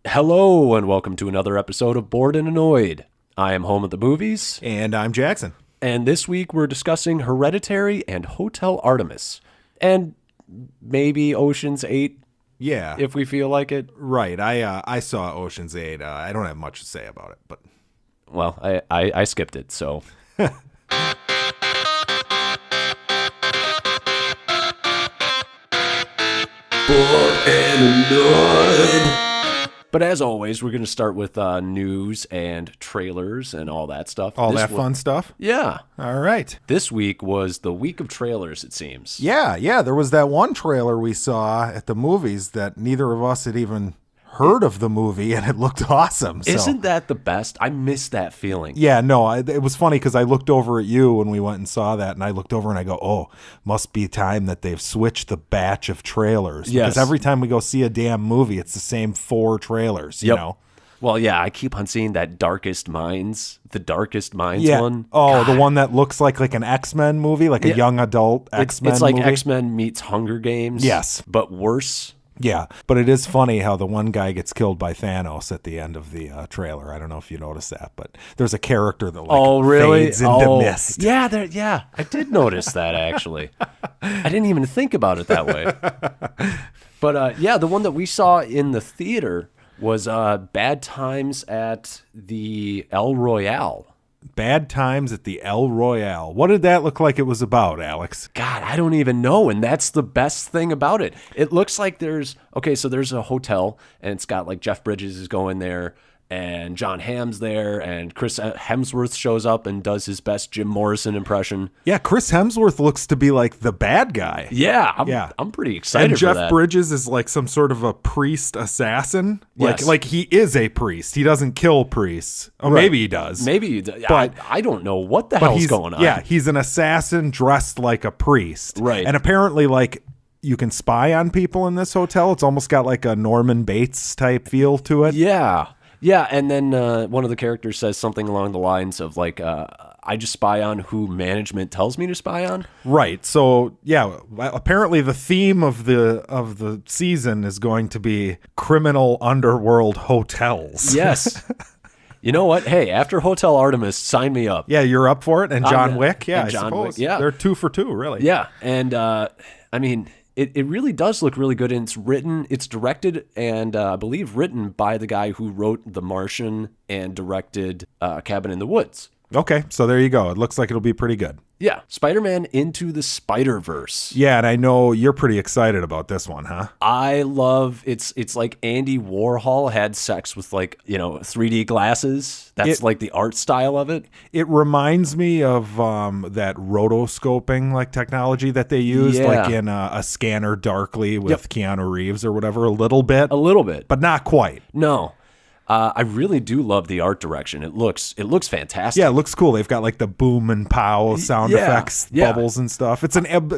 Hello, and welcome to another episode of Bored and Annoyed. I am home at the movies, And I'm Jackson. and this week we're discussing Hereditary and Hotel Artemis, and maybe Ocean's 8 Yeah, if we feel like it. right. I saw Ocean's 8. I don't have much to say about it, but Well, I skipped it, so. Bored and Annoyed. But as always, we're going to start with news and trailers and all that stuff. all that fun stuff. Yeah. All right. This week was the week of trailers, it seems. Yeah. There was that one trailer we saw at the movies that neither of us had even heard of the movie, and it looked awesome. So. Isn't that the best? I miss that feeling. Yeah, no, it was funny because I looked over at you when we went and saw that, and I looked over and I go, oh, must be time that they've switched the batch of trailers. Yes. Because every time we go see a damn movie, it's the same 4 trailers, you Yep. know? Well, yeah, I keep on seeing that the Darkest Minds Yeah. one. Oh, the one that looks like an X-Men movie, like Yeah. a young adult X-Men It's like movie. X-Men meets Hunger Games. Yes. But worse. Yeah, but it is funny how the one guy gets killed by Thanos at the end of the trailer. I don't know if you noticed that, but there's a character that fades into mist. Yeah, I did notice that actually. I didn't even think about it that way. But yeah, the one that we saw in the theater was Bad Times at the El Royale. Bad Times at the El Royale. What did that look like it was about, Alex? God, I don't even know, and that's the best thing about it. It looks like there's a hotel, and it's got like Jeff Bridges is going there, and John Hamm's there, and Chris Hemsworth shows up and does his best Jim Morrison impression. Yeah, Chris Hemsworth looks to be like the bad guy. Yeah, I'm pretty excited And for Jeff that. Bridges is like some sort of a priest assassin. Yes. Like he is a priest. He doesn't kill priests. Oh, Right. maybe he does. Maybe, But- I don't know what the But hell's he's going on. Yeah, he's an assassin dressed like a priest. Right. And apparently, like, you can spy on people in this hotel. It's almost got like a Norman Bates type feel to it. Yeah, and then one of the characters says something along the lines of like, I just spy on who management tells me to spy on. Right. So yeah, apparently the theme of the season is going to be criminal underworld hotels. Yes. You know what? Hey, after Hotel Artemis, sign me up. Yeah, you're up for it. And John Wick. Yeah, and I John suppose. Wick, yeah. They're 2 for 2, really. Yeah, and I mean, it really does look really good, and it's directed and I believe written by the guy who wrote The Martian and directed Cabin in the Woods. Okay, so there you go. It looks like it'll be pretty good. Yeah, Spider-Man Into the Spider-Verse. Yeah, and I know you're pretty excited about this one, huh? I love it's like Andy Warhol had sex with 3D glasses. That's like the art style of it. It reminds me of that rotoscoping like technology that they used, Yeah. like in a Scanner Darkly with Keanu Reeves or whatever, a little bit, But but not quite. no. I really do love the art direction. It looks fantastic. Yeah, it looks cool. They've got like the boom and pow sound Yeah, effects, yeah. bubbles and stuff. It's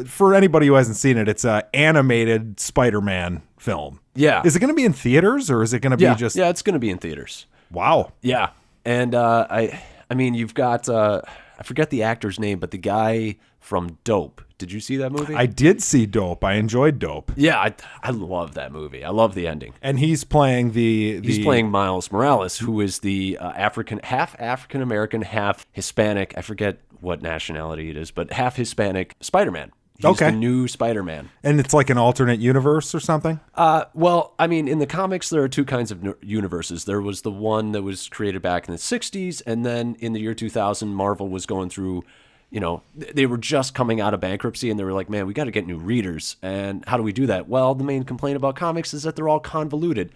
for anybody who hasn't seen it, it's an animated Spider-Man film. Yeah. Is it going to be in theaters or is it going to be just? Yeah, it's going to be in theaters. Wow. Yeah, and I mean, you've got I forget the actor's name, but the guy from Dope. Did you see that movie? I did see Dope. I enjoyed Dope. Yeah, I love that movie. I love the ending. And he's playing He's playing Miles Morales, who is the half African American, half Hispanic. I forget what nationality it is, but half Hispanic Spider-Man. He's Okay. the new Spider-Man. and it's like an alternate universe or something. Well, I mean, in the comics, there are two kinds of universes. There was the one that was created back in the 60s, and then in the year 2000, Marvel was going through, they were just coming out of bankruptcy, and they were like, man, we got to get new readers. And how do we do that? Well, the main complaint about comics is that they're all convoluted.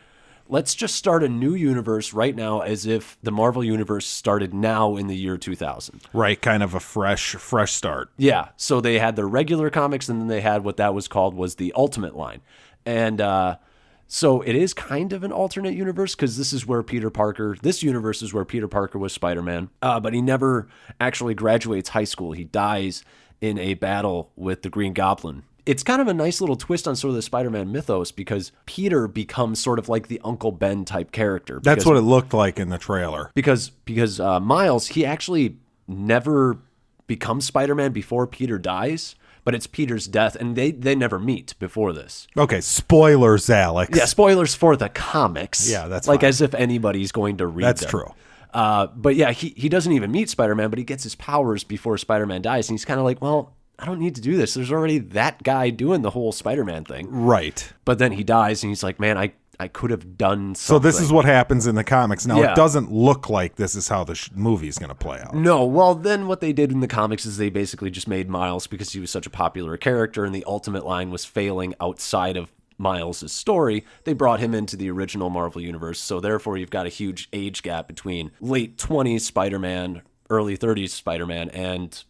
Let's just start a new universe right now as if the Marvel universe started now in the year 2000. Right, kind of a fresh start. Yeah, so they had their regular comics, and then they had what that was called was the Ultimate line. And so it is kind of an alternate universe because this universe is where Peter Parker was Spider-Man, but he never actually graduates high school. He dies in a battle with the Green Goblin. It's kind of a nice little twist on sort of the Spider-Man mythos because Peter becomes sort of like the Uncle Ben type character. That's what it looked like in the trailer. Because Miles, he actually never becomes Spider-Man before Peter dies. but it's Peter's death, and they never meet before this. Okay, spoilers, Alex. Yeah, spoilers for the comics. Yeah, that's like fine. as if anybody's going to read That's them. true. But yeah, he doesn't even meet Spider-Man, but he gets his powers before Spider-Man dies, and he's kind of like, well, I don't need to do this. There's already that guy doing the whole Spider-Man thing. Right. But then he dies, and he's like, man, I could have done something. So this is what happens in the comics. Now, Yeah. it doesn't look like this is how the movie's going to play out. No, well, then what they did in the comics is they basically just made Miles, because he was such a popular character and the Ultimate line was failing outside of Miles' story, they brought him into the original Marvel Universe. So therefore, you've got a huge age gap between late 20s Spider-Man, early 30s Spider-Man, and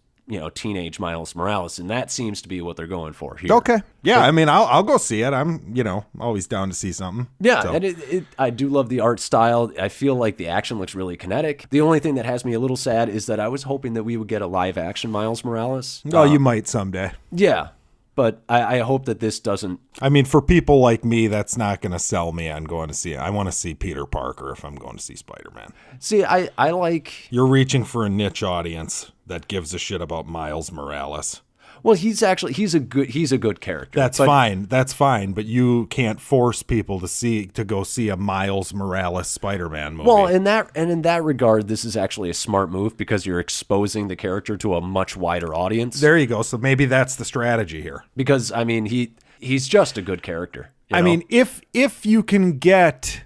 teenage Miles Morales, and that seems to be what they're going for here. Okay. Yeah, I mean, I'll go see it. I'm, always down to see something. Yeah, So. and I do love the art style. I feel like the action looks really kinetic. The only thing that has me a little sad is that I was hoping that we would get a live action Miles Morales. Oh, you might someday. Yeah, but I hope that this doesn't. I mean, for people like me, that's not going to sell me on going to see it. I want to see Peter Parker if I'm going to see Spider-Man. See, I like. You're reaching for a niche audience that gives a shit about Miles Morales. Well, he's a good character. That's fine. That's fine. But you can't force people to go see a Miles Morales Spider-Man movie. Well, in that regard, this is actually a smart move because you're exposing the character to a much wider audience. There you go. So maybe that's the strategy here. Because I mean, he's just a good character. I mean, if you can get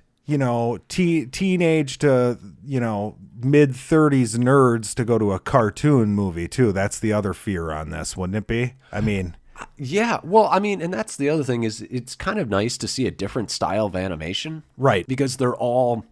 teenage to mid-30s nerds to go to a cartoon movie too, that's the other fear on this, wouldn't it be? I mean, yeah. Well, I mean, and that's the other thing is it's kind of nice to see a different style of animation, right? Because they're all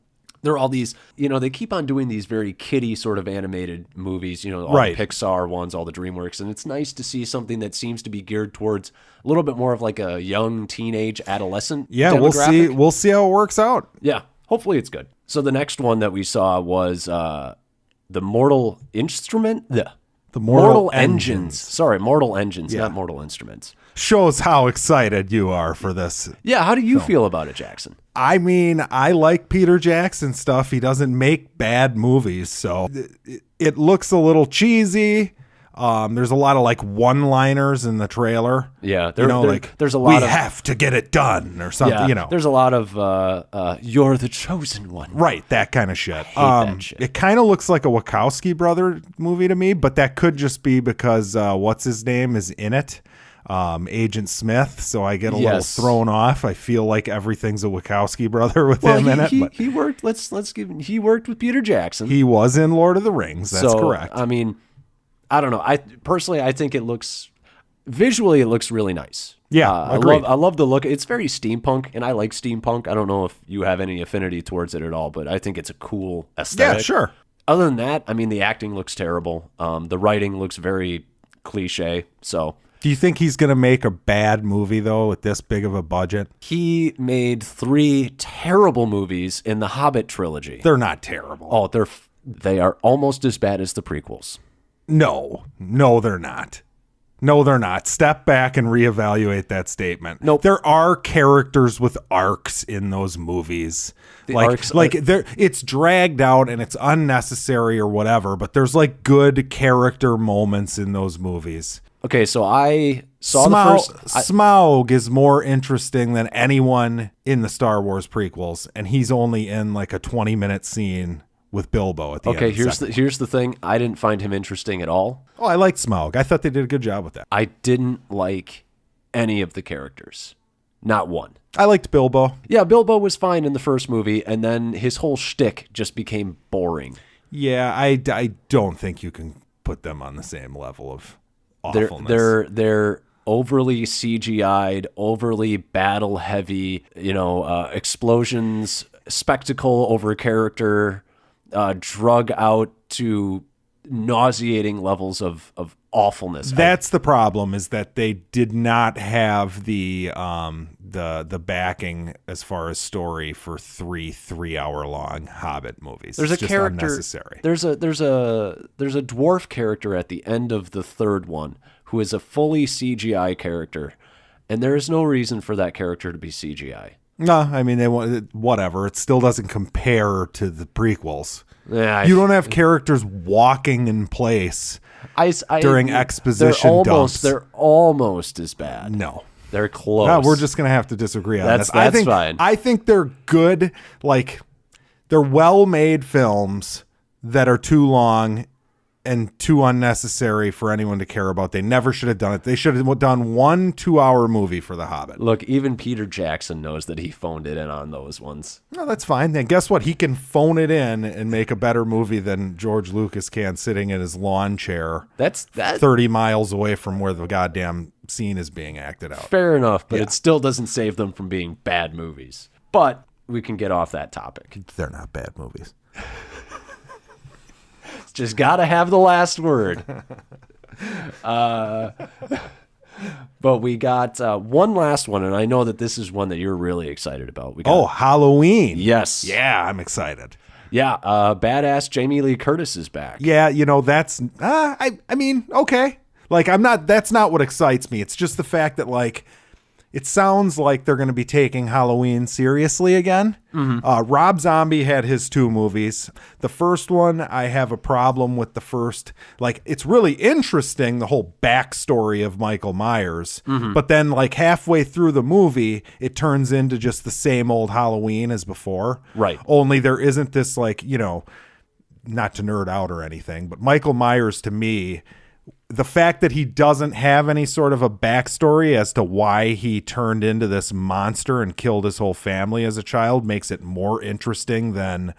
these, they keep on doing these very kiddie sort of animated movies, all right. the Pixar ones, all the DreamWorks, and it's nice to see something that seems to be geared towards a little bit more of like a young teenage adolescent. Yeah, demographic. we'll see how it works out. Yeah, hopefully it's good. So the next one that we saw was the Mortal Instrument. The Mortal Engines. Sorry, Mortal Engines, not Mortal Instruments. Shows how excited you are for this. Yeah, how do you feel about it, Jackson? I mean, I like Peter Jackson stuff. He doesn't make bad movies, so it looks a little cheesy. There's a lot of like one-liners in the trailer. Yeah, there's a lot. We have to get it done or something. Yeah, there's a lot of you're the chosen one. Right, that kind of shit. That shit. It kind of looks like a Wachowski brother movie to me, but that could just be because what's his name is in it. Agent Smith, so I get a little thrown off. I feel like everything's a Wachowski brother with him in it. He worked. He worked with Peter Jackson. He was in Lord of the Rings. That's correct. I mean, I don't know. I think it looks visually, it looks really nice. Yeah, I love the look. It's very steampunk, and I like steampunk. I don't know if you have any affinity towards it at all, but I think it's a cool aesthetic. Yeah, sure. Other than that, I mean, the acting looks terrible. The writing looks very cliche. So. Do you think he's going to make a bad movie, though, with this big of a budget? He made 3 terrible movies in the Hobbit trilogy. They're not terrible. Oh, they are almost as bad as the prequels. No, they're not. No, they're not. Step back and reevaluate that statement. Nope. There are characters with arcs in those movies. It's dragged out and it's unnecessary or whatever, but there's like good character moments in those movies. Okay, so I saw Smaug is more interesting than anyone in the Star Wars prequels, and he's only in like a 20-minute scene with Bilbo at the end. Okay, here's the thing. I didn't find him interesting at all. Oh, I liked Smaug. I thought they did a good job with that. I didn't like any of the characters. Not one. I liked Bilbo. Yeah, Bilbo was fine in the first movie, and then his whole shtick just became boring. Yeah, I don't think you can put them on the same level of awfulness. They're overly CGI'd, overly battle heavy, explosions, spectacle over character, drug out to nauseating levels of awfulness. That's the problem, is that they did not have the backing as far as story for 3 hour-long Hobbit movies. There's it's a just character. Unnecessary. There's a dwarf character at the end of the third one who is a fully CGI character, and there is no reason for that character to be CGI. No, I mean, they want whatever. It still doesn't compare to the prequels. Yeah, you don't have characters walking in place during exposition dumps. They're almost as bad. No. They're close. No, we're just going to have to disagree on this. That's fine. I think they're good, like, they're well-made films that are too long and too unnecessary for anyone to care about. They never should have done it. They should have done 1 2-hour movie for The Hobbit. Look, even Peter Jackson knows that he phoned it in on those ones. No, that's fine. Then guess what? He can phone it in and make a better movie than George Lucas can sitting in his lawn chair. That's 30 miles away from where the goddamn scene is being acted out. Fair enough, but it still doesn't save them from being bad movies. But we can get off that topic. They're not bad movies. Just got to have the last word. But we got one last one, and I know that this is one that you're really excited about. Halloween. Yes. Yeah, I'm excited. Yeah, badass Jamie Lee Curtis is back. Yeah, that's, I mean, okay. Like, that's not what excites me. It's just the fact that, like, it sounds like they're going to be taking Halloween seriously again. Mm-hmm. Rob Zombie had his 2 movies. The first one, I have a problem with the first. Like, it's really interesting, the whole backstory of Michael Myers. Mm-hmm. But then, like, halfway through the movie, it turns into just the same old Halloween as before. Right. Only there isn't this, like, not to nerd out or anything, but Michael Myers, to me, the fact that he doesn't have any sort of a backstory as to why he turned into this monster and killed his whole family as a child makes it more interesting than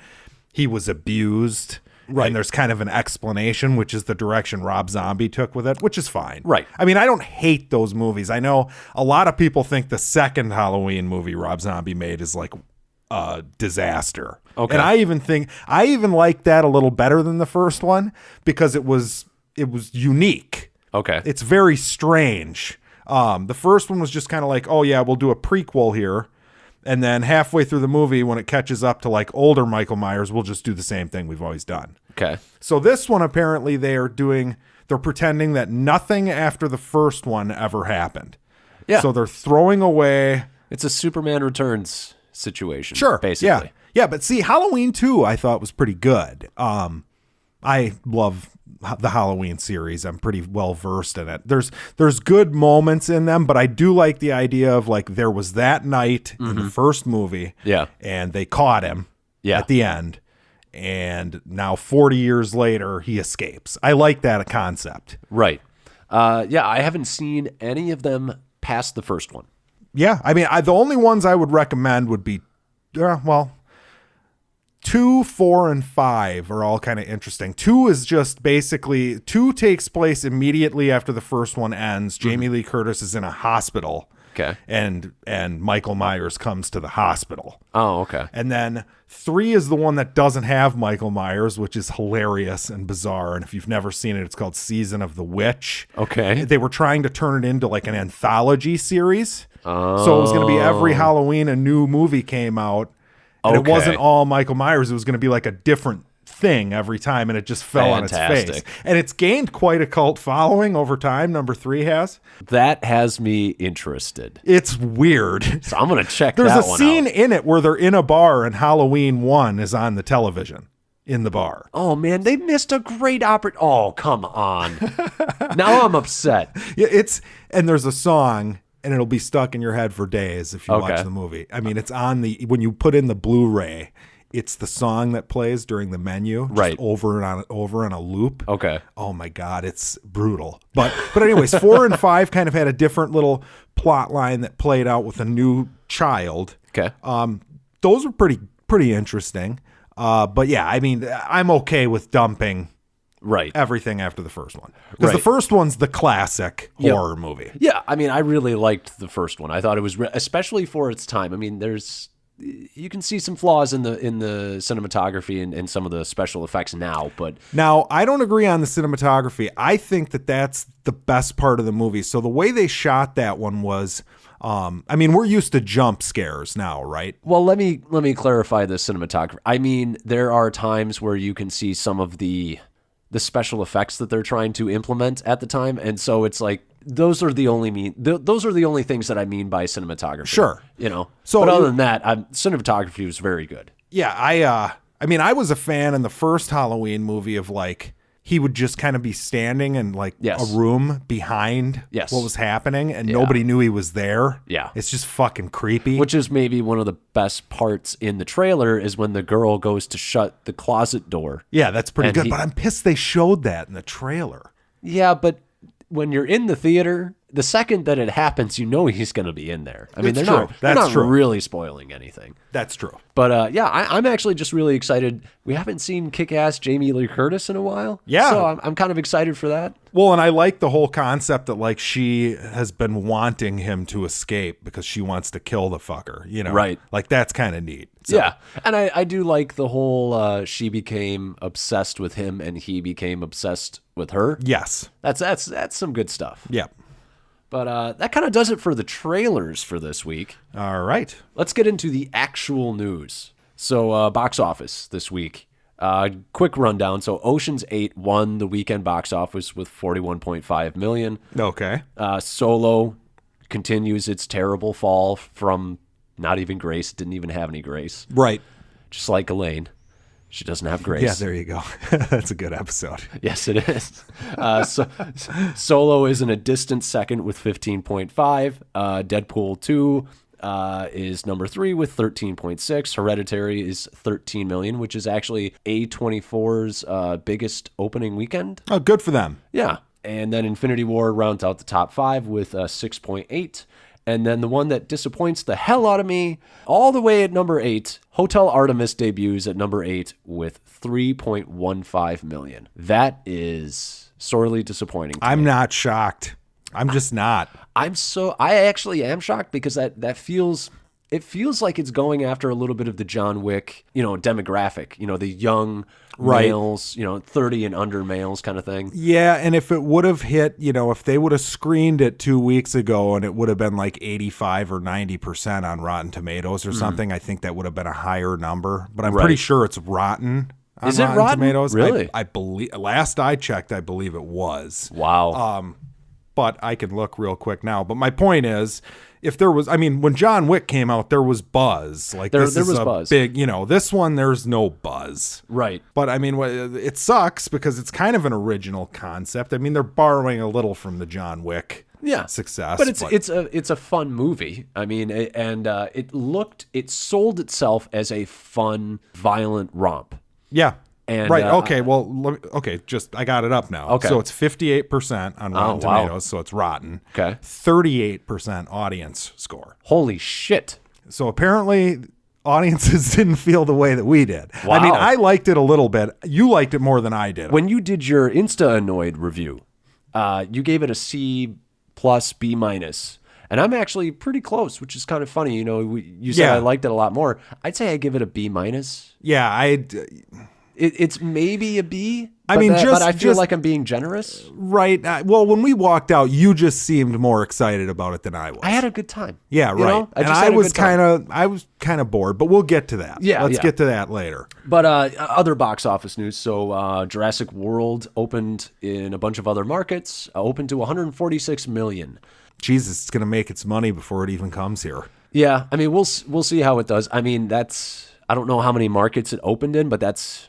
he was abused. Right. And there's kind of an explanation, which is the direction Rob Zombie took with it, which is fine. Right. I mean, I don't hate those movies. I know a lot of people think the second Halloween movie Rob Zombie made is like a disaster. Okay. And I even like that a little better than the first one because it was unique. Okay. It's very strange. The first one was just kind of like, oh yeah, we'll do a prequel here. And then halfway through the movie, when it catches up to like older Michael Myers, we'll just do the same thing we've always done. Okay. So this one, apparently they're pretending that nothing after the first one ever happened. Yeah. So they're throwing away. It's a Superman Returns situation. Sure. Basically. Yeah. Yeah. But see, Halloween 2, I thought was pretty good. I love the Halloween series. I'm pretty well versed in it. There's good moments in them, but I do like the idea of like there was that night in the first movie. Yeah. And they caught him at the end. And now 40 years later, he escapes. I like that concept. Right. Yeah, I haven't seen any of them past the first one. Yeah. I mean, the only ones I would recommend would be, 2, 4, and 5 are all kind of interesting. 2 is just basically 2 takes place immediately after the first one ends. Jamie Lee Curtis is in a hospital. Okay. And Michael Myers comes to the hospital. Oh, okay. And then 3 is the one that doesn't have Michael Myers, which is hilarious and bizarre. And if you've never seen it, it's called Season of the Witch. Okay. They were trying to turn it into like an anthology series. Oh. So it was going to be every Halloween a new movie came out. And it wasn't all Michael Myers. It was going to be like a different thing every time, and it just fell on its face. And it's gained quite a cult following over time. Number 3 has. That has me interested. It's weird. So I'm going to check that one out. There's a scene in it where they're in a bar and Halloween 1 is on the television in the bar. Oh, man, they missed a great opportunity. Oh, come on. Now I'm upset. Yeah, and there's a song, and it'll be stuck in your head for days if you watch the movie. I mean, it's on when you put in the Blu-ray, it's the song that plays during the menu, just over on a loop. Okay. Oh my God, it's brutal. But anyways, 4 and 5 kind of had a different little plot line that played out with a new child. Okay. Those were pretty interesting. But yeah, I mean, I'm okay with dumping everything after the first one, because the first one's the classic horror movie. Yeah, I mean, I really liked the first one. I thought it was especially for its time. I mean, you can see some flaws in the cinematography and some of the special effects now, but I don't agree on the cinematography. I think that's the best part of the movie. So the way they shot that one was, I mean, we're used to jump scares now, right? Well, let me clarify the cinematography. I mean, there are times where you can see some of the special effects that they're trying to implement at the time. And so it's like, those are the only things that I mean by cinematography. Sure. So, but other than that, cinematography was very good. Yeah, I was a fan in the first Halloween movie of like he would just kind of be standing in like a room behind what was happening and nobody knew he was there. Yeah. It's just fucking creepy. Which is maybe one of the best parts in the trailer is when the girl goes to shut the closet door. Yeah, that's pretty good. But I'm pissed they showed that in the trailer. Yeah, but when you're in the theater, the second that it happens, you know he's going to be in there. I mean, they're not really spoiling anything. That's true. But I'm actually just really excited. We haven't seen kick-ass Jamie Lee Curtis in a while. Yeah. So I'm kind of excited for that. Well, and I like the whole concept that like she has been wanting him to escape because she wants to kill the fucker, Right. Like that's kind of neat. So. Yeah. And I do like the whole she became obsessed with him and he became obsessed with her. Yes. That's some good stuff. Yeah. But that kind of does it for the trailers for this week. All right. Let's get into the actual news. So box office this week. Quick rundown. So Ocean's 8 won the weekend box office with $41.5 million. Okay. Solo continues its terrible fall from not even grace. Didn't even have any grace. Right. Just like Elaine. She doesn't have grace. Yeah, there you go. That's a good episode. Yes, it is. Solo is in a distant second with 15.5. Deadpool 2 is number 3 with 13.6. Hereditary is 13 million, which is actually A24's biggest opening weekend. Oh, good for them. Yeah. And then Infinity War rounds out the top 5 with 6.8. And then the one that disappoints the hell out of me, all the way at number 8, Hotel Artemis debuts at number 8 with 3.15 million. That is sorely disappointing to I'm me. not shocked. I'm just not. I actually am shocked because that feels like it's going after a little bit of the John Wick, demographic, the young males, 30 and under males kind of thing. Yeah, and if it would have hit, if they would have screened it 2 weeks ago and it would have been like 85 or 90% on Rotten Tomatoes or something, I think that would have been a higher number. But I'm pretty sure it's rotten on Is it Rotten Tomatoes. Really? I believe, last I checked, I believe it was. Wow. But I can look real quick now. But my point is, if there was, when John Wick came out, there was buzz. Like there was buzz. Big, this one, there's no buzz. Right. But it sucks because it's kind of an original concept. They're borrowing a little from the John Wick success. But it's a fun movie. It sold itself as a fun, violent romp. Yeah. And, right. Okay. I got it up now. Okay. So it's 58% on Rotten Tomatoes. So it's rotten. Okay. 38% audience score. Holy shit. So apparently audiences didn't feel the way that we did. Wow. I liked it a little bit. You liked it more than I did. When you did your Insta-Annoyed review, you gave it a C+, B-. And I'm actually pretty close, which is kind of funny. You said I liked it a lot more. I'd say I give it a B-. Yeah, It's maybe a B, but I feel like I'm being generous. Right. Well, when we walked out, you just seemed more excited about it than I was. I had a good time. Yeah, right. I was kind of bored, but we'll get to that. Yeah, let's get to that later. But other box office news. So Jurassic World opened in a bunch of other markets, opened to 146 million. Jesus, it's going to make its money before it even comes here. Yeah, we'll see how it does. I don't know how many markets it opened in, but that's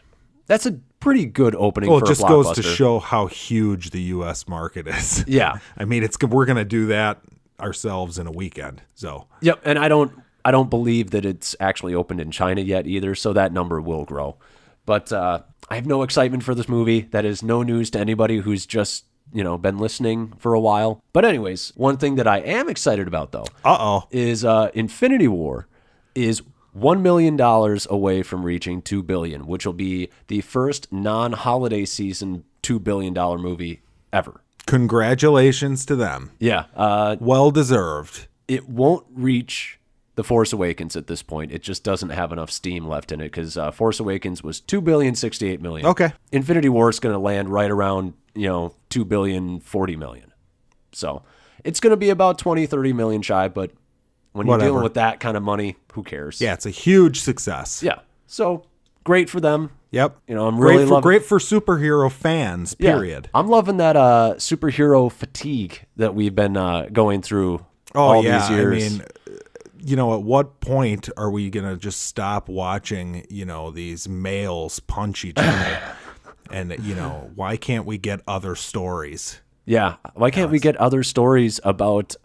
a pretty good opening for a blockbuster. Well, it just goes to show how huge the U.S. market is. Yeah. We're going to do that ourselves in a weekend. So. Yep, and I don't believe that it's actually opened in China yet either, so that number will grow. But I have no excitement for this movie. That is no news to anybody who's just, been listening for a while. But anyways, one thing that I am excited about, though, is Infinity War is $1 million away from reaching $2 billion, which will be the first non-holiday season $2 billion movie ever. Congratulations to them. Yeah. Well deserved. It won't reach The Force Awakens at this point. It just doesn't have enough steam left in it because Force Awakens was $2.068 billion. Okay. Infinity War is going to land right around, $2.040 billion. So it's going to be about 20, 30 million shy, but when you're dealing with that kind of money, who cares? Yeah, it's a huge success. Yeah. So great for them. Yep. You know, I'm really great for superhero fans, period. Yeah. I'm loving that superhero fatigue that we've been going through all these years. I mean, you know, at what point are we going to just stop watching, you know, these males punch each other? And, you know, why can't we get other stories? Yeah. Why can't we get other stories about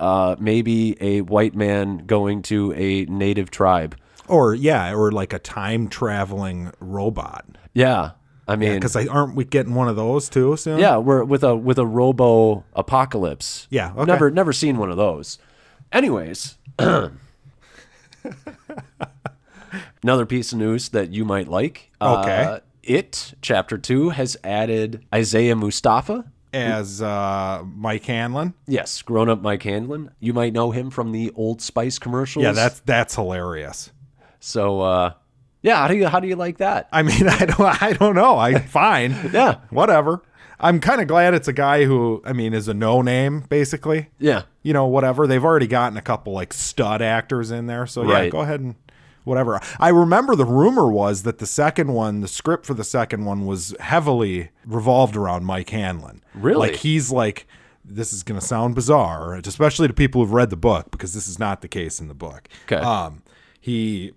maybe a white man going to a native tribe? Or like a time traveling robot. Yeah. I mean, because aren't we getting one of those too soon? Yeah, we're with a robo apocalypse. Yeah. Okay. Never seen one of those. Anyways, another piece of news that you might like. Okay. It Chapter 2 has added Isaiah Mustafa as Mike Hanlon. Yes, grown-up Mike Hanlon. You might know him from the Old Spice commercials. Yeah, that's hilarious. So, yeah, how do you like that? I mean, I don't know. Fine. Yeah, whatever. I'm kind of glad it's a guy who, I mean, is a no name basically. Yeah. You know, whatever. They've already gotten a couple like stud actors in there, so yeah, go ahead and whatever. I remember the rumor was that the script for the second one was heavily revolved around Mike Hanlon. Really? Like he's like, this is going to sound bizarre, especially to people who've read the book, because this is not the case in the book. Okay. He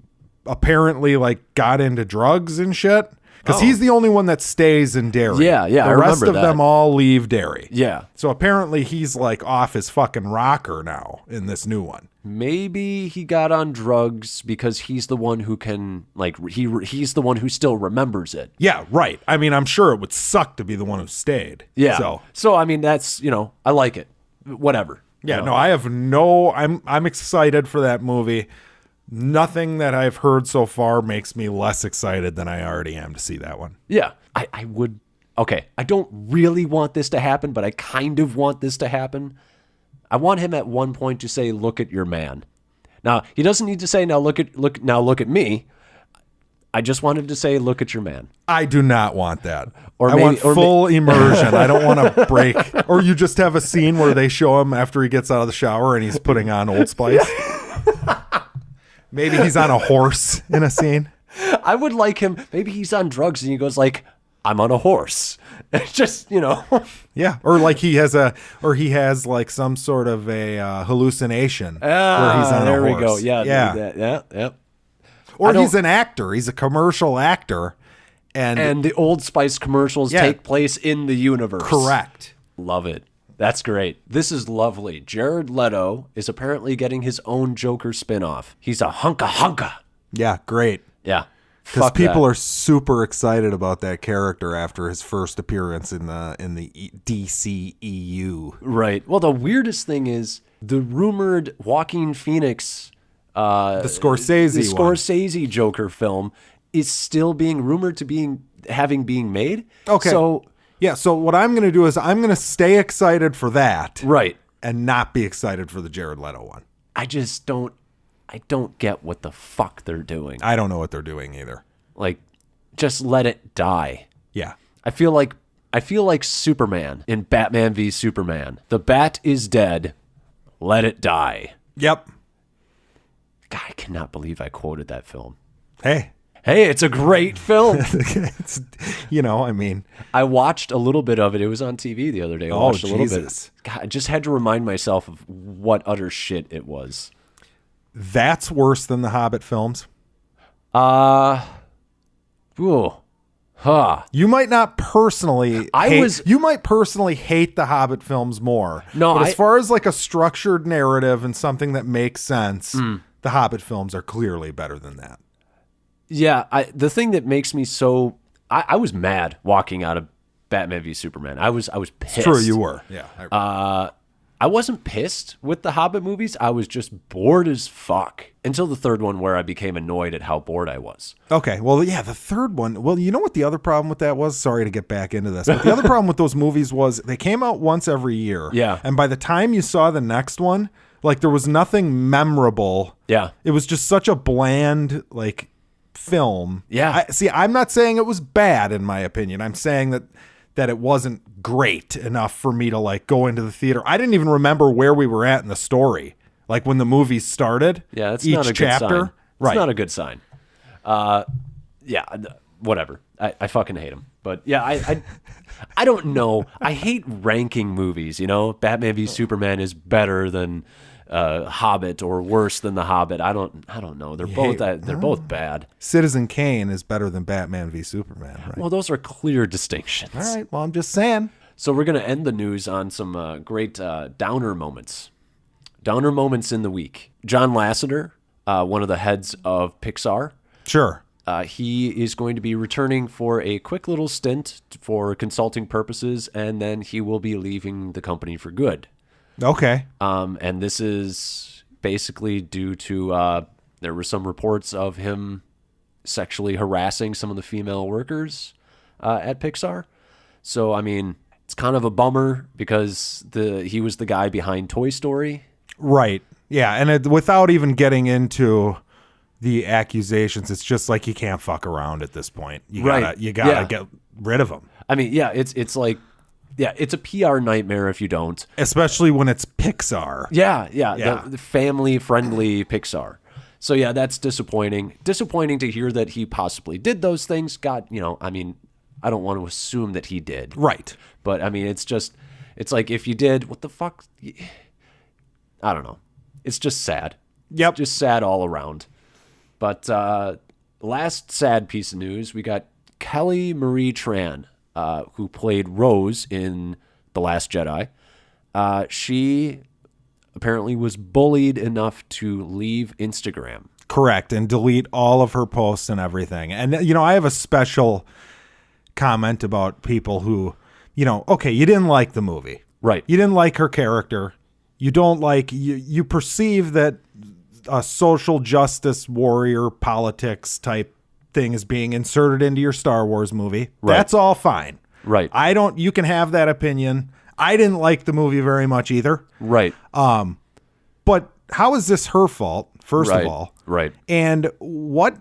apparently like got into drugs and shit, because he's the only one that stays in Derry. Yeah, The rest of them all leave Derry. Yeah. So apparently he's like off his fucking rocker now in this new one. Maybe he got on drugs because he's the one who can, like, he's the one who still remembers it. Yeah, right. I mean, I'm sure it would suck to be the one who stayed. Yeah. So I mean, that's, you know, I like it. Whatever. Yeah, you know? no, I'm excited for that movie. Nothing that I've heard so far makes me less excited than I already am to see that one. Yeah. I would. Okay. I don't really want this to happen, but I kind of want this to happen. I want him at one point to say, "Look at your man." Now, he doesn't need to say, "Now look at me." I just want him to say, "Look at your man." I do not want that. I want full immersion. I don't want to break. Or you just have a scene where they show him after he gets out of the shower and he's putting on Old Spice. Maybe he's on a horse in a scene. I would like him. Maybe he's on drugs and he goes like, "I'm on a horse." Just, you know. Yeah. Or like he has like some sort of a hallucination where he's on a horse. There we go. Yeah. Yeah. Yeah. Or he's an actor. He's a commercial actor. And the Old Spice commercials take place in the universe. Correct. Love it. That's great. This is lovely. Jared Leto is apparently getting his own Joker spinoff. He's a hunka. Yeah, great. Yeah. Because people are super excited about that character after his first appearance in the DCEU. Right. Well, the weirdest thing is the rumored Joaquin Phoenix, the Scorsese Joker film is still being rumored to being made. Okay. So what I'm going to do is I'm going to stay excited for that. Right. And not be excited for the Jared Leto one. I don't get what the fuck they're doing. I don't know what they're doing either. Like, just let it die. Yeah. I feel like Superman in Batman v Superman. The bat is dead. Let it die. Yep. God, I cannot believe I quoted that film. Hey, it's a great film. I mean, I watched a little bit of it. It was on TV the other day. I watched a little bit. God, I just had to remind myself of what utter shit it was. That's worse than the Hobbit films. You might not personally you might personally hate the Hobbit films more. No, but as far as like a structured narrative and something that makes sense, the Hobbit films are clearly better than that. Yeah, the thing that makes me so I was mad walking out of Batman v Superman. I was pissed. It's true, you were. Yeah. I wasn't pissed with the Hobbit movies. I was just bored as fuck until the third one, where I became annoyed at how bored I was. Okay. Well, yeah, the third one. Well, you know what the other problem with that was? Sorry to get back into this, but the other problem with those movies was they came out once every year. Yeah. And by the time you saw the next one, like there was nothing memorable. Yeah. It was just such a bland, like, film. Yeah. I'm not saying it was bad in my opinion. I'm saying that it wasn't great enough for me to like go into the theater. I didn't even remember where we were at in the story. Like when the movie started. Yeah, that's each not a chapter. good sign. Right. It's not a good sign. Yeah. whatever. I fucking hate him. But yeah, I don't know. I hate ranking movies. Batman v Superman is better than Hobbit or worse than The Hobbit. I don't know. They're both bad. Citizen Kane is better than Batman v Superman, right? Well, those are clear distinctions. All right. Well, I'm just saying. So we're going to end the news on some great downer moments. Downer moments in the week. John Lasseter, one of the heads of Pixar. Sure. He is going to be returning for a quick little stint for consulting purposes, and then he will be leaving the company for good. Okay. And this is basically due to there were some reports of him sexually harassing some of the female workers at Pixar. So, I mean, it's kind of a bummer because he was the guy behind Toy Story. Right. Yeah, and without even getting into the accusations, it's just like you can't fuck around at this point. You gotta get rid of them. I mean, yeah, it's like, yeah, it's a PR nightmare if you don't. Especially when it's Pixar. Yeah. The family-friendly Pixar. So, yeah, that's disappointing. Disappointing to hear that he possibly did those things. God, I mean, I don't want to assume that he did. Right. But, I mean, it's like if you did, what the fuck? I don't know. It's just sad. Yep. Just sad all around. But last sad piece of news, we got Kelly Marie Tran, who played Rose in The Last Jedi. She apparently was bullied enough to leave Instagram. Correct, and delete all of her posts and everything. And, I have a special comment about people who, okay, you didn't like the movie. Right. You didn't like her character. You don't like, you perceive that a social justice warrior politics type thing is being inserted into your Star Wars movie. Right. That's all fine. Right. You can have that opinion. I didn't like the movie very much either. Right. But how is this her fault, first of all? Right. And what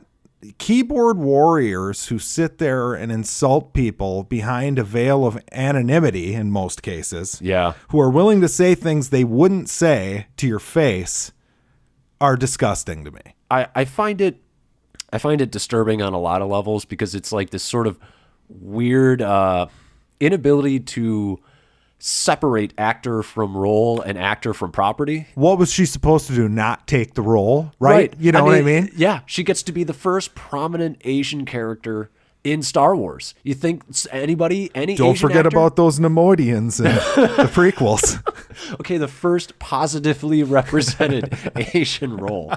keyboard warriors who sit there and insult people behind a veil of anonymity in most cases, who are willing to say things they wouldn't say to your face, are disgusting to me. I find it disturbing on a lot of levels because it's like this sort of weird inability to separate actor from role and actor from property. What was she supposed to do? Not take the role, right? You know what I mean? Yeah, she gets to be the first prominent Asian character in Star Wars. You think any Don't Asian forget actor? about those Neimoidians in the prequels. Okay, the first positively represented Asian role.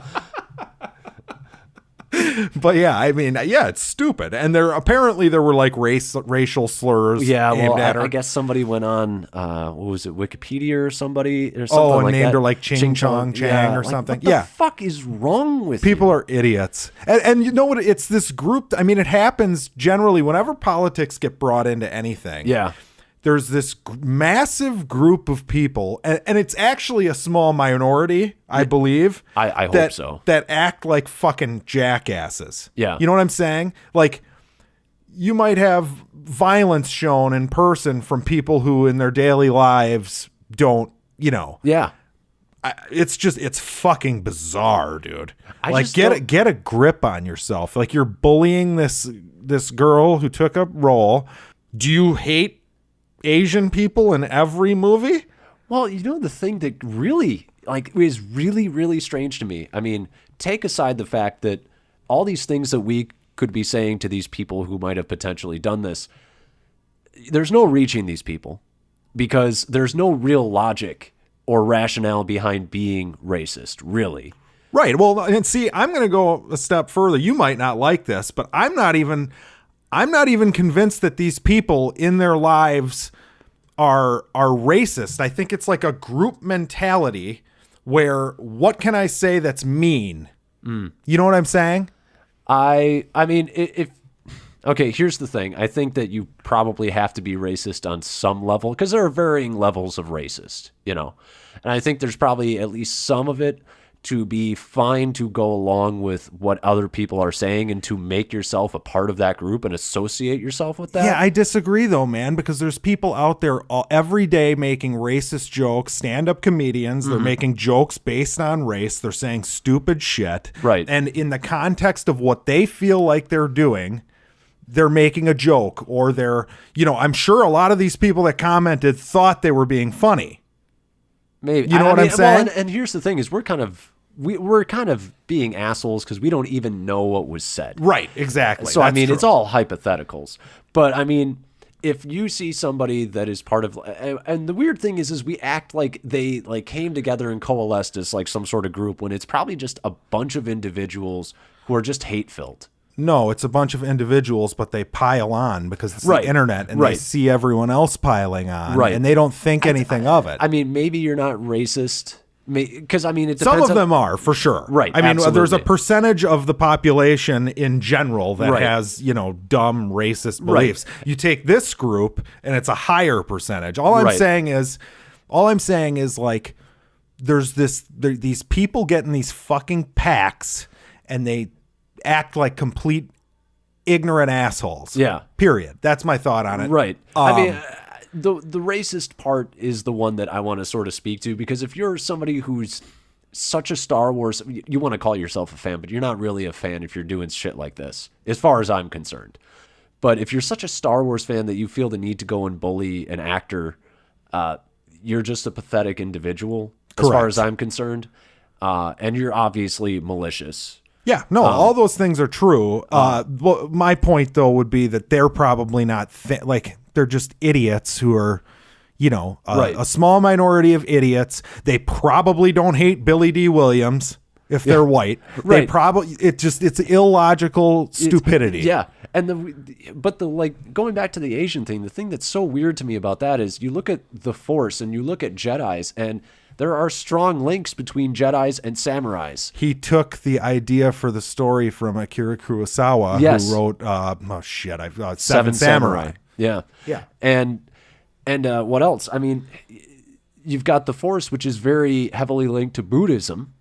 But yeah, I mean, it's stupid. And there were like racial slurs. Yeah, well, at her. I guess somebody went on, what was it, Wikipedia or somebody or something and like named that. her like Ching Chong Chang or something. What the fuck is wrong with people you? are idiots. And you know what? It's this group. I mean, it happens generally whenever politics get brought into anything. Yeah. There's this massive group of people, and it's actually a small minority, I believe. I hope so. That act like fucking jackasses. Yeah. You know what I'm saying? Like, you might have violence shown in person from people who in their daily lives don't, Yeah. It's fucking bizarre, dude. Like, get a grip on yourself. Like, you're bullying this girl who took a role. Do you hate Asian people in every movie? Well, the thing that really is really, really strange to me. I mean, take aside the fact that all these things that we could be saying to these people who might have potentially done this, there's no reaching these people because there's no real logic or rationale behind being racist, really. Right. Well, and see, I'm going to go a step further. You might not like this, but I'm not even convinced that these people in their lives are racist. I think it's like a group mentality where what can I say that's mean? You know what I'm saying? I mean, okay, here's the thing. I think that you probably have to be racist on some level because there are varying levels of racist, and I think there's probably at least some of it to be fine to go along with what other people are saying and to make yourself a part of that group and associate yourself with that. Yeah, I disagree though, man, because there's people out there every day making racist jokes, stand-up comedians. They're making jokes based on race. They're saying stupid shit. Right. And in the context of what they feel like they're doing, they're making a joke, or they're, I'm sure a lot of these people that commented thought they were being funny. Maybe. You know what I'm saying? Well, and here's the thing is we're kind of being assholes because we don't even know what was said. Right, exactly. So, That's true. it's all hypotheticals. But, if you see somebody that is part of, and the weird thing is we act like they came together and coalesced as like some sort of group when it's probably just a bunch of individuals who are just hate-filled. No, it's a bunch of individuals, but they pile on because it's the internet, and they see everyone else piling on, and they don't think anything of it. Maybe you're not racist. Because, it depends. Some of them are, for sure. Right, there's a percentage of the population in general that has, dumb racist beliefs. Right. You take this group, and it's a higher percentage. All I'm saying is, like, there's these people get in these fucking packs, and they act like complete ignorant assholes. Yeah. Period. That's my thought on it. Right. The racist part is the one that I want to sort of speak to, because if you're somebody who's such a Star Wars, you want to call yourself a fan, but you're not really a fan if you're doing shit like this, as far as I'm concerned. But if you're such a Star Wars fan that you feel the need to go and bully an actor, you're just a pathetic individual, as far as I'm concerned. And you're obviously malicious. Yeah, no, all those things are true. Well, my point, though, would be that they're probably not, they're just idiots who are, a small minority of idiots. They probably don't hate Billy D. Williams if they're white. They probably, it's illogical stupidity. But going back to the Asian thing, the thing that's so weird to me about that is you look at the Force and you look at Jedis, and there are strong links between Jedis and samurais. He took the idea for the story from Akira Kurosawa, who wrote, Seven Samurai. Yeah. And what else? You've got the Force, which is very heavily linked to Buddhism.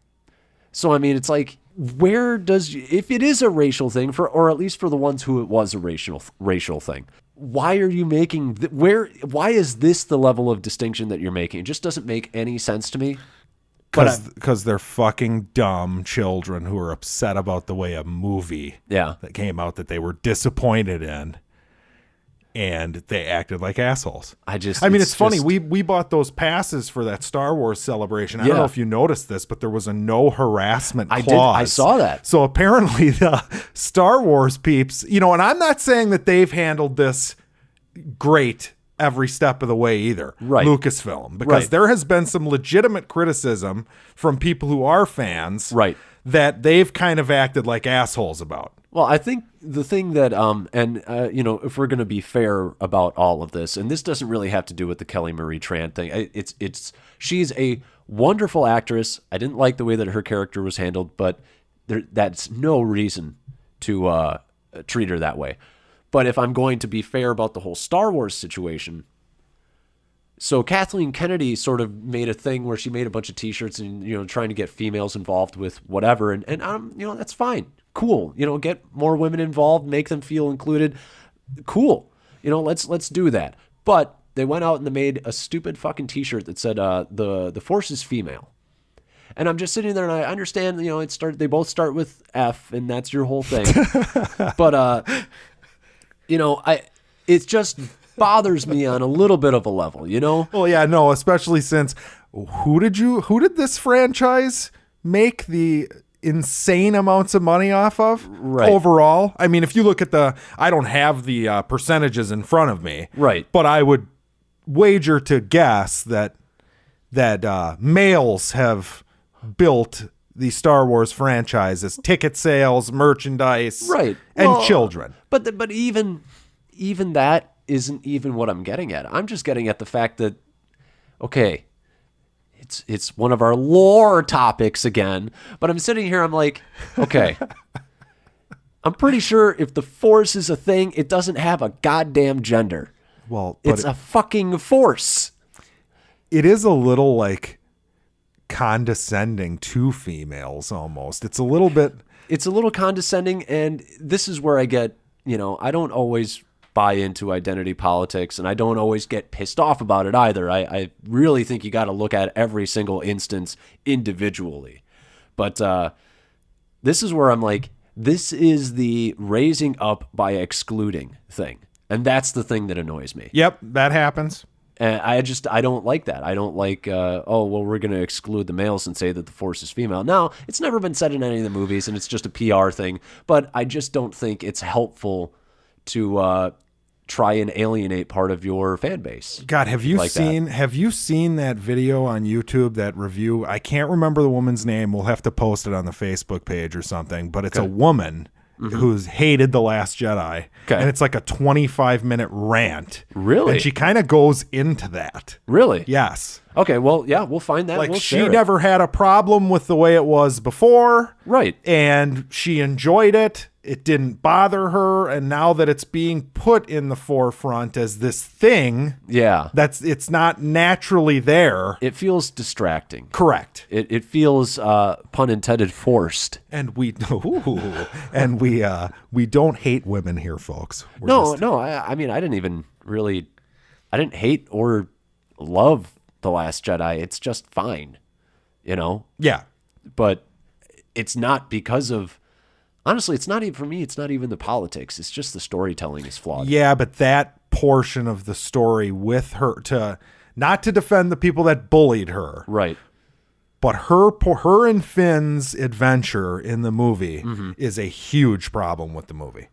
So, it's like, if it is a racial thing, or at least for the ones who it was a racial thing, why are you making, why is this the level of distinction that you're making? It just doesn't make any sense to me. Because they're fucking dumb children who are upset about the way a movie that came out that they were disappointed in, and they acted like assholes. It's funny. We bought those passes for that Star Wars celebration. I don't know if you noticed this, but there was a no harassment clause. I saw that. So apparently the Star Wars peeps, and I'm not saying that they've handled this great every step of the way either. Right. Lucasfilm, because there has been some legitimate criticism from people who are fans that they've kind of acted like assholes about. Well, I think the thing that, if we're going to be fair about all of this, and this doesn't really have to do with the Kelly Marie Tran thing. She's a wonderful actress. I didn't like the way that her character was handled, but that's no reason to treat her that way. But if I'm going to be fair about the whole Star Wars situation, so Kathleen Kennedy sort of made a thing where she made a bunch of T-shirts and trying to get females involved with whatever, and that's fine. Cool. Get more women involved, make them feel included. Cool. Let's do that. But they went out and they made a stupid fucking T-shirt that said the Force is female. And I'm just sitting there and I understand, they both start with F and that's your whole thing. But it just bothers me on a little bit of a level, Well, yeah, no, especially since who did this franchise make the insane amounts of money off of overall? If you look at I don't have the percentages in front of me, but I would wager to guess that males have built the Star Wars franchises, ticket sales, merchandise, and children. But even that isn't even what I'm getting at. I'm just getting at the fact that, okay, it's one of our lore topics again, but I'm sitting here, I'm like, okay, I'm pretty sure if the Force is a thing, it doesn't have a goddamn gender. Well, it's a fucking force. It is a little condescending to females almost. It's a little condescending, and this is where I get, I don't always buy into identity politics, and I don't always get pissed off about it either. I really think you got to look at every single instance individually. But this is where I'm like, This is the raising up by excluding thing. And that's the thing that annoys me. Yep, that happens. And I don't like that. I don't like, we're going to exclude the males and say that the Force is female. Now, it's never been said in any of the movies, and it's just a PR thing. But I just don't think it's helpful to try and alienate part of your fan base. God, have you seen that video on YouTube, that review? I can't remember the woman's name. We'll have to post it on the Facebook page or something. But it's a woman who's hated The Last Jedi. Okay. And it's like a 25-minute rant. Really? And she kind of goes into that. Really? Yes. Okay, well, yeah, we'll find that. Like, we'll she share it. never had a problem with the way it was before. Right. And she enjoyed it. It didn't bother her. And now that it's being put in the forefront as this thing, Yeah. it's not naturally there. It feels distracting. Correct. It feels, pun intended, forced. And we don't hate women here, folks. No. I mean, I didn't hate or love The Last Jedi. It's just fine, Yeah. But it's not because of, honestly, it's not even, for me, it's not even the politics. It's just the storytelling is flawed. Yeah, but that portion of the story with her, not to defend the people that bullied her. Right. But her and Finn's adventure in the movie is a huge problem with the movie.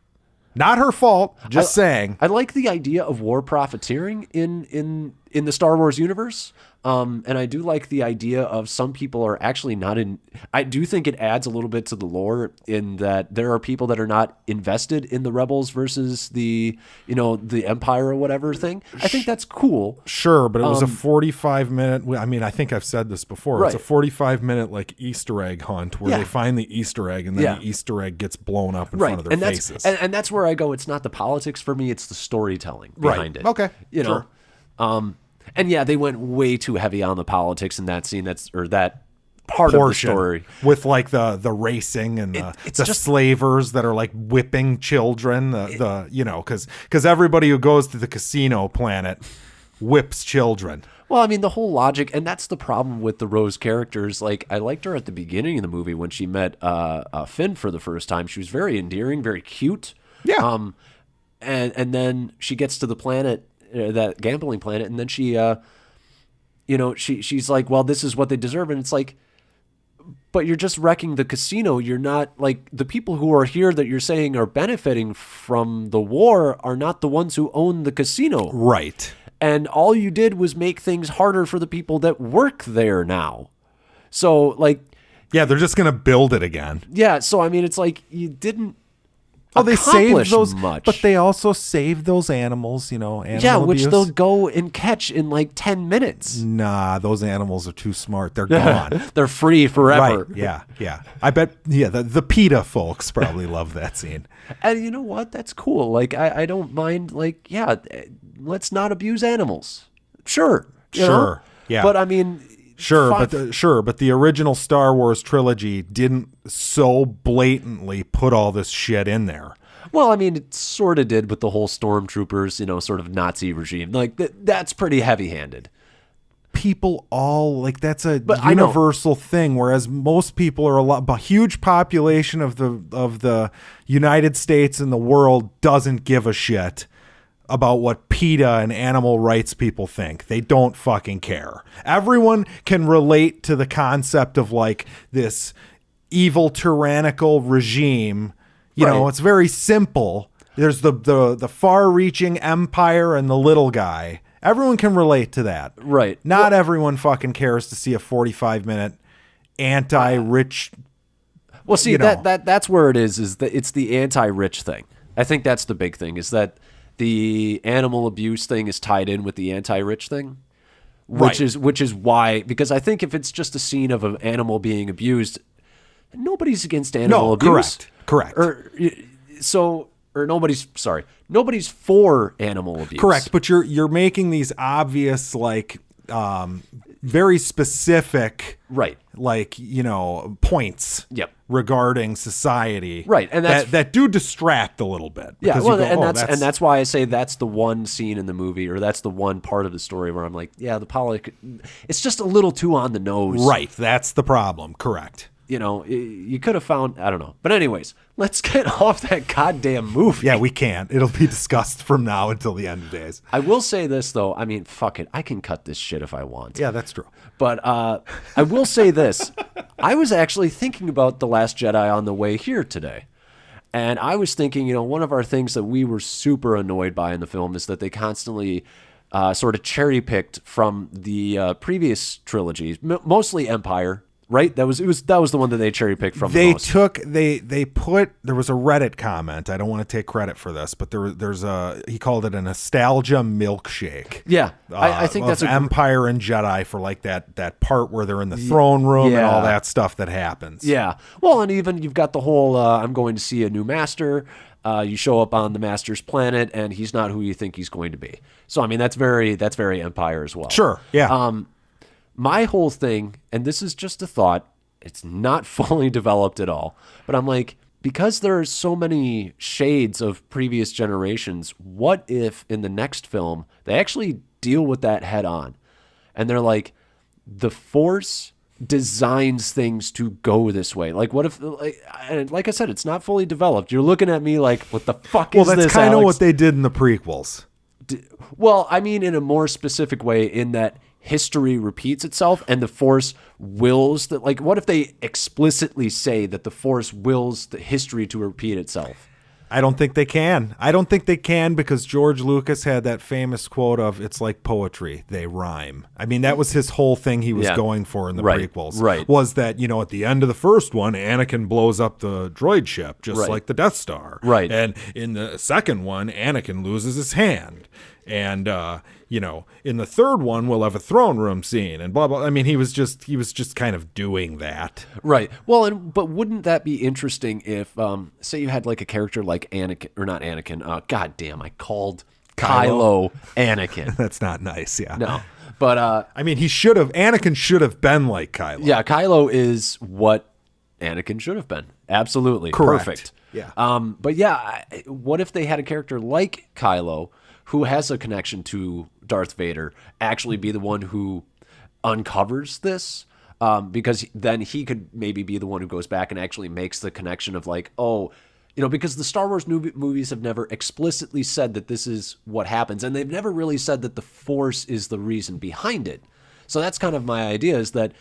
Not her fault, just saying. I like the idea of war profiteering in the Star Wars universe. And I do like the idea of some people are actually not in. I do think it adds a little bit to the lore in that there are people that are not invested in the Rebels versus the Empire or whatever thing. I think that's cool. Sure, but it was a 45-minute. I mean, I think I've said this before. Right. It's a 45-minute like Easter egg hunt where they find the Easter egg and then the Easter egg gets blown up in front of their faces. And that's where I go. It's not the politics for me. It's the storytelling behind it. Okay. Sure. And yeah, they went way too heavy on the politics in that scene. that part of the story with like the racing and the slavers that are like whipping children. Because everybody who goes to the casino planet whips children. Well, I mean, the whole logic, and that's the problem with the Rose characters. Like, I liked her at the beginning of the movie when she met Finn for the first time. She was very endearing, very cute. Yeah. And then she gets to the planet, that gambling planet, and then she, she's like, well, this is what they deserve. And it's like, but you're just wrecking the casino. You're not, like, the people who are here that you're saying are benefiting from the war are not the ones who own the casino. Right. And all you did was make things harder for the people that work there now. So, like... Yeah, they're just going to build it again. Yeah, so, I mean, it's like, you didn't they saved those, much. But they also saved those animals, animal which abuse. They'll go and catch in, like, 10 minutes. Nah, those animals are too smart. They're gone. They're free forever. Right, yeah. I bet, the PETA folks probably love that scene. And you know what? That's cool. Like, I don't mind, like, let's not abuse animals. Sure. Sure. Yeah. But I mean, but the original Star Wars trilogy didn't so blatantly put all this shit in there. Well, I mean, it sort of did with the whole stormtroopers, sort of Nazi regime. Like that's pretty heavy-handed. People all that's a universal thing, whereas most people are a huge population of the United States and the world doesn't give a shit about what PETA and animal rights people think. They don't fucking care. Everyone can relate to the concept of like this evil tyrannical regime. It's very simple. There's the far-reaching empire and the little guy. Everyone can relate to that. Right. Not everyone fucking cares to see a 45-minute anti-rich. Well, see, that's where it is that it's the anti-rich thing. I think that's the big thing, is that the animal abuse thing is tied in with the anti-rich thing, which is why, because I think if it's just a scene of an animal being abused, nobody's against animal abuse. Correct. Nobody's for animal abuse. Correct, but you're making these obvious, like, very specific, points. Yep. Regarding society, right, and that do distract a little bit. Yeah, well, and that's why I say that's the one scene in the movie, or that's the one part of the story where I'm like, the politics, it's just a little too on the nose. Right, that's the problem. Correct. you could have found, I don't know. But anyways, let's get off that goddamn movie. Yeah, we can't. It'll be discussed from now until the end of days. I will say this, though. I mean, fuck it. I can cut this shit if I want. Yeah, that's true. But I will say this. I was actually thinking about The Last Jedi on the way here today. And I was thinking, one of our things that we were super annoyed by in the film is that they constantly sort of cherry-picked from the previous trilogies, mostly Empire. Right? That was the one that they cherry picked from. They most. There was a Reddit comment. I don't want to take credit for this, but he called it a nostalgia milkshake. Yeah. I think that's Empire and Jedi for like that part where they're in the throne room and all that stuff that happens. Yeah. Well, and even you've got the whole I'm going to see a new master. You show up on the master's planet and he's not who you think he's going to be. So I mean that's very Empire as well. Sure. Yeah. My whole thing, and this is just a thought, it's not fully developed at all, but I'm like, because there are so many shades of previous generations, what if in the next film they actually deal with that head on? And they're like, the Force designs things to go this way. Like, what if, like I said, it's not fully developed. You're looking at me like, what the fuck is this, Well, that's kind of what they did in the prequels. Well, I mean, in a more specific way, in that history repeats itself and the Force wills that. Like, what if they explicitly say that the Force wills the history to repeat itself? I don't think they can. I don't think they can because George Lucas had that famous quote of, it's like poetry, they rhyme. I mean, that was his whole thing he was going for in the prequels. Right. Was that, at the end of the first one, Anakin blows up the droid ship, just like the Death Star. Right. And in the second one, Anakin loses his hand. And, in the third one, we'll have a throne room scene and blah, blah. I mean, he was just kind of doing that. Right. Well, but wouldn't that be interesting if, say you had like a character like Anakin, or not Anakin, God damn, I called Kylo Anakin. That's not nice, yeah. No. But, I mean, Anakin should have been like Kylo. Yeah, Kylo is what Anakin should have been. Absolutely. Correct. Perfect. Yeah. But yeah, what if they had a character like Kylo who has a connection to Darth Vader actually be the one who uncovers this? Because then he could maybe be the one who goes back and actually makes the connection of like, because the Star Wars movies have never explicitly said that this is what happens. And they've never really said that the Force is the reason behind it. So that's kind of my idea, is that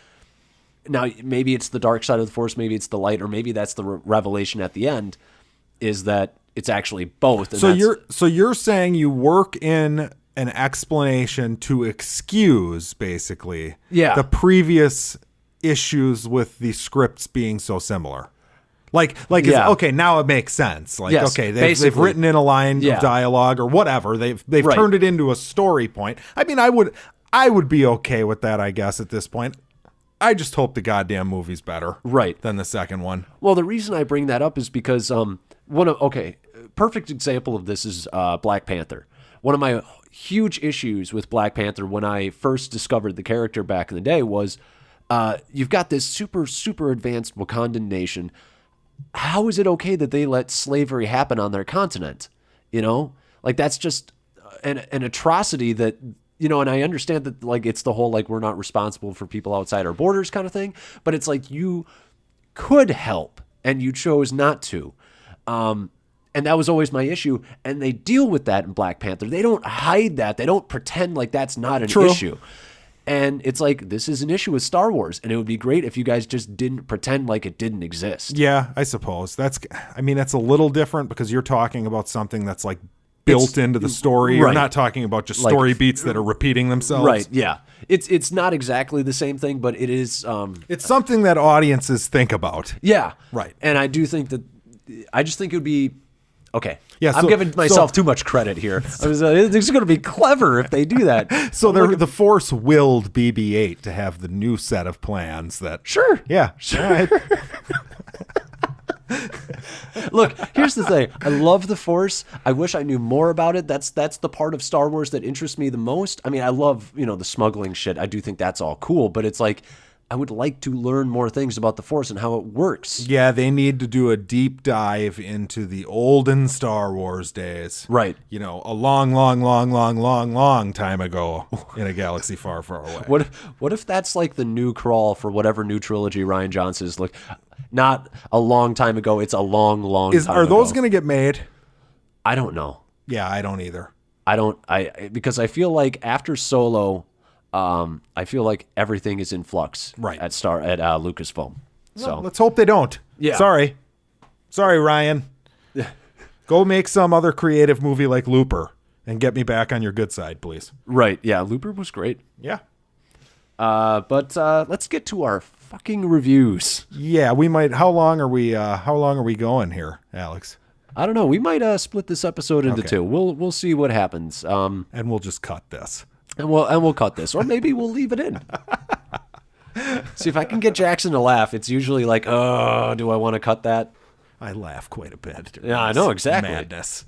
now maybe it's the dark side of the Force, maybe it's the light, or maybe that's the revelation at the end, is that it's actually both. And so you're saying you work in an explanation to excuse basically the previous issues with the scripts being so similar. Okay, now it makes sense. Like, yes, okay, they've written in a line of dialogue or whatever. They've turned it into a story point. I mean, I would be okay with that, I guess, at this point. I just hope the goddamn movie's better than the second one. Well, the reason I bring that up is because perfect example of this is Black Panther. One of my huge issues with Black Panther when I first discovered the character back in the day was you've got this super, super advanced Wakandan nation. How is it okay that they let slavery happen on their continent? Like that's just an atrocity that, and I understand that like it's the whole like we're not responsible for people outside our borders kind of thing, but it's like you could help and you chose not to. And that was always my issue. And they deal with that in Black Panther. They don't hide that. They don't pretend like that's not an issue. And it's like, this is an issue with Star Wars. And it would be great if you guys just didn't pretend like it didn't exist. Yeah, I suppose. That's a little different because you're talking about something that's like built into the story. You're not talking about just story beats that are repeating themselves. Right, yeah. It's not exactly the same thing, but it is... it's something that audiences think about. Yeah. Right. And I do think that... I just think it would be... Okay. Yeah, I'm giving myself too much credit here. It's going to be clever if they do that. So the Force willed BB-8 to have the new set of plans that... Sure. Yeah. Sure. Right. Look, here's the thing. I love the Force. I wish I knew more about it. That's the part of Star Wars that interests me the most. I mean, I love, the smuggling shit. I do think that's all cool, but it's like I would like to learn more things about the Force and how it works. Yeah, they need to do a deep dive into the olden Star Wars days. Right. You know, a long, long, long, long, long, long time ago in a galaxy far, far away. What if that's like the new crawl for whatever new trilogy Rian Johnson's like? Not a long time ago. It's a long, long time ago. Are those going to get made? I don't know. Yeah, I don't either. Because I feel like after Solo, I feel like everything is in flux at Lucasfilm. So let's hope they don't. Yeah. Sorry, Ryan. Go make some other creative movie like Looper and get me back on your good side, please. Right. Yeah. Looper was great. Yeah. But let's get to our fucking reviews. Yeah, we might. How long are we going here, Alex? I don't know. We might split this episode into two. We'll see what happens. And we'll just cut this. And we'll cut this, or maybe we'll leave it in. See if I can get Jackson to laugh. It's usually like, oh, do I want to cut that? I laugh quite a bit. Yeah, I know exactly. Madness.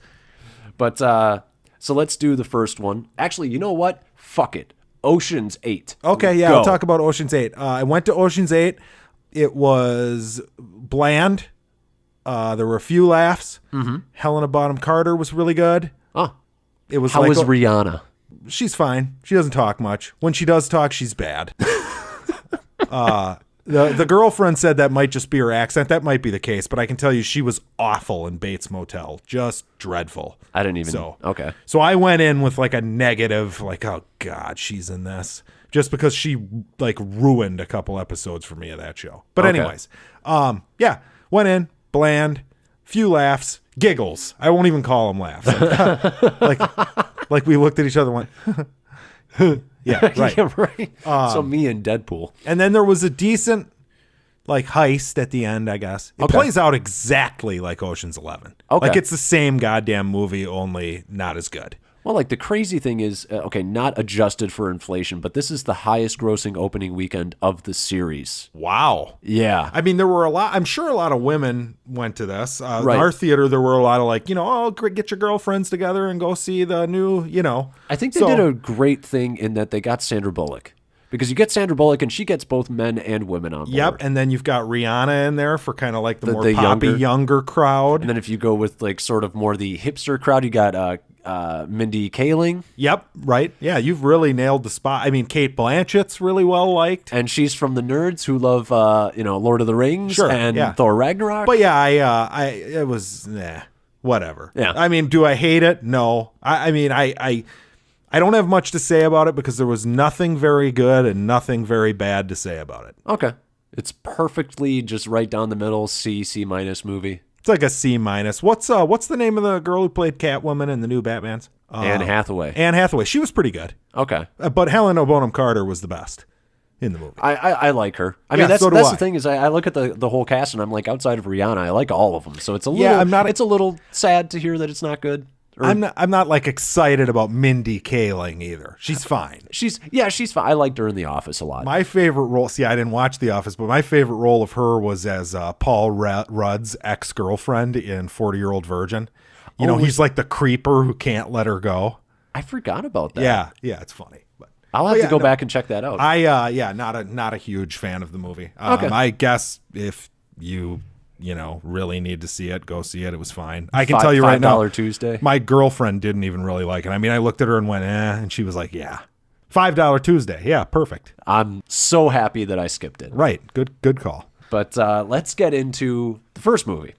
But so let's do the first one. Actually, you know what? Fuck it. Ocean's 8. Okay, yeah, Go. I'll talk about Ocean's 8. I went to Ocean's 8. It was bland. There were a few laughs. Mm-hmm. Helena Bonham Carter was really good. Oh, it was. How was Rihanna? She's fine. She doesn't talk much. When she does talk, she's bad. The girlfriend said that might just be her accent. That might be the case, but I can tell you she was awful in Bates Motel. Just dreadful. I didn't even. Okay. So I went in with like a negative, like, oh God, she's in this. Just because she like ruined a couple episodes for me of that show. But anyways, yeah, went in, bland, few laughs, giggles. I won't even call them laughs. Like we looked at each other and went, yeah, right. Yeah, right. So me and Deadpool. And then there was a decent like heist at the end, I guess. It plays out exactly like Ocean's 11. Okay. Like it's the same goddamn movie, only not as good. Well, like the crazy thing is, not adjusted for inflation, but this is the highest grossing opening weekend of the series. Wow. Yeah. I mean, there were I'm sure a lot of women went to this. Right. In our theater, there were a lot of like, get your girlfriends together and go see the new, I think they did a great thing in that they got Sandra Bullock. Because you get Sandra Bullock and she gets both men and women on board. Yep, and then you've got Rihanna in there for kind of like the more poppy, younger crowd. And then if you go with like sort of more the hipster crowd, you got Mindy Kaling. Yep, right. Yeah, you've really nailed the spot. I mean, Cate Blanchett's really well liked. And she's from the nerds who love, Lord of the Rings and Thor Ragnarok. But yeah, it was, whatever. Yeah. I mean, do I hate it? No. I don't have much to say about it because there was nothing very good and nothing very bad to say about it. Okay. It's perfectly just right down the middle, C minus movie. It's like a C minus. What's the name of the girl who played Catwoman in the new Batmans? Anne Hathaway. Anne Hathaway. She was pretty good. Okay. But Helena Bonham Carter was the best in the movie. I like her. I mean, that's the thing is I look at the whole cast and I'm like, outside of Rihanna, I like all of them. So it's a little, it's a little sad to hear that it's not good. I'm not like excited about Mindy Kaling either. She's fine. She's fine. I liked her in The Office a lot. My favorite role, I didn't watch The Office, but my favorite role of her was as Paul Rudd's ex-girlfriend in 40-Year-Old Virgin. He's like the creeper who can't let her go. I forgot about that. Yeah, it's funny. But I'll have to go back and check that out. Not a huge fan of the movie. Okay. I guess if you really need to see it, go see it. It was fine. I can tell you right now, $5 Tuesday. My girlfriend didn't even really like it. I mean, I looked at her and went, and she was like, yeah. $5 Tuesday. Yeah, perfect. I'm so happy that I skipped it. Right. Good call. But let's get into the first movie,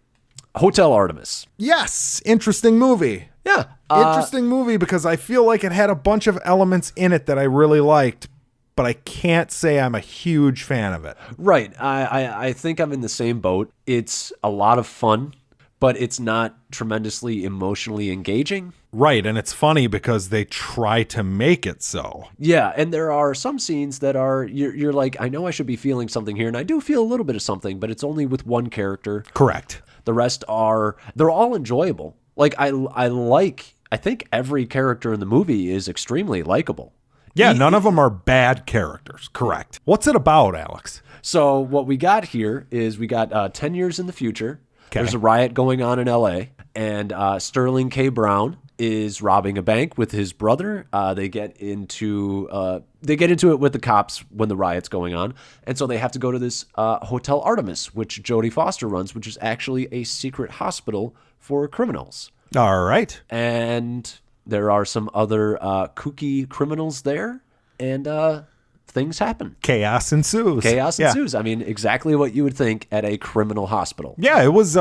Hotel Artemis. Yes. Interesting movie. Yeah. Interesting movie because I feel like it had a bunch of elements in it that I really liked, but I can't say I'm a huge fan of it. Right. I think I'm in the same boat. It's a lot of fun, but it's not tremendously emotionally engaging. Right, and it's funny because they try to make it so. Yeah, and there are some scenes that are, you're like, I know I should be feeling something here, and I do feel a little bit of something, but it's only with one character. Correct. The rest they're all enjoyable. Like, I think every character in the movie is extremely likable. Yeah, none of them are bad characters. Correct. What's it about, Alex? So what we got here is we got 10 years in the future. There's a riot going on in L.A., and Sterling K. Brown is robbing a bank with his brother. They get into it with the cops when the riot's going on, and so they have to go to this Hotel Artemis, which Jodie Foster runs, which is actually a secret hospital for criminals. All right. And there are some other kooky criminals there, and things happen. Chaos ensues. I mean, exactly what you would think at a criminal hospital. Yeah, it was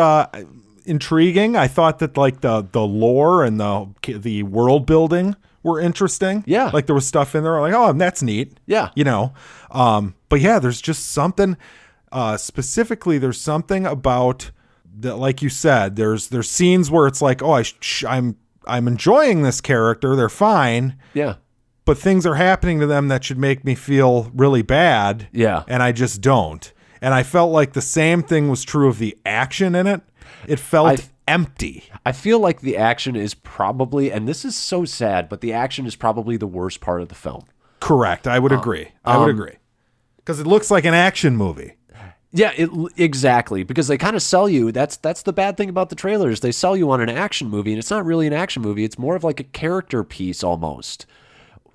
intriguing. I thought that like the lore and the world building were interesting. Yeah. Like there was stuff in there like, oh, that's neat. Yeah. You know. But yeah, there's just something specifically there's something about that, like you said, there's scenes where it's like, oh, I'm enjoying this character. They're fine. Yeah. But things are happening to them that should make me feel really bad. Yeah. And I just don't. And I felt like the same thing was true of the action in it. It felt empty. I feel like the action is probably, and this is so sad, but the action is probably the worst part of the film. Correct. I would agree. I would agree. Because it looks like an action movie. Yeah, exactly. Because they kind of sell you. That's the bad thing about the trailers. They sell you on an action movie, and it's not really an action movie. It's more of like a character piece almost.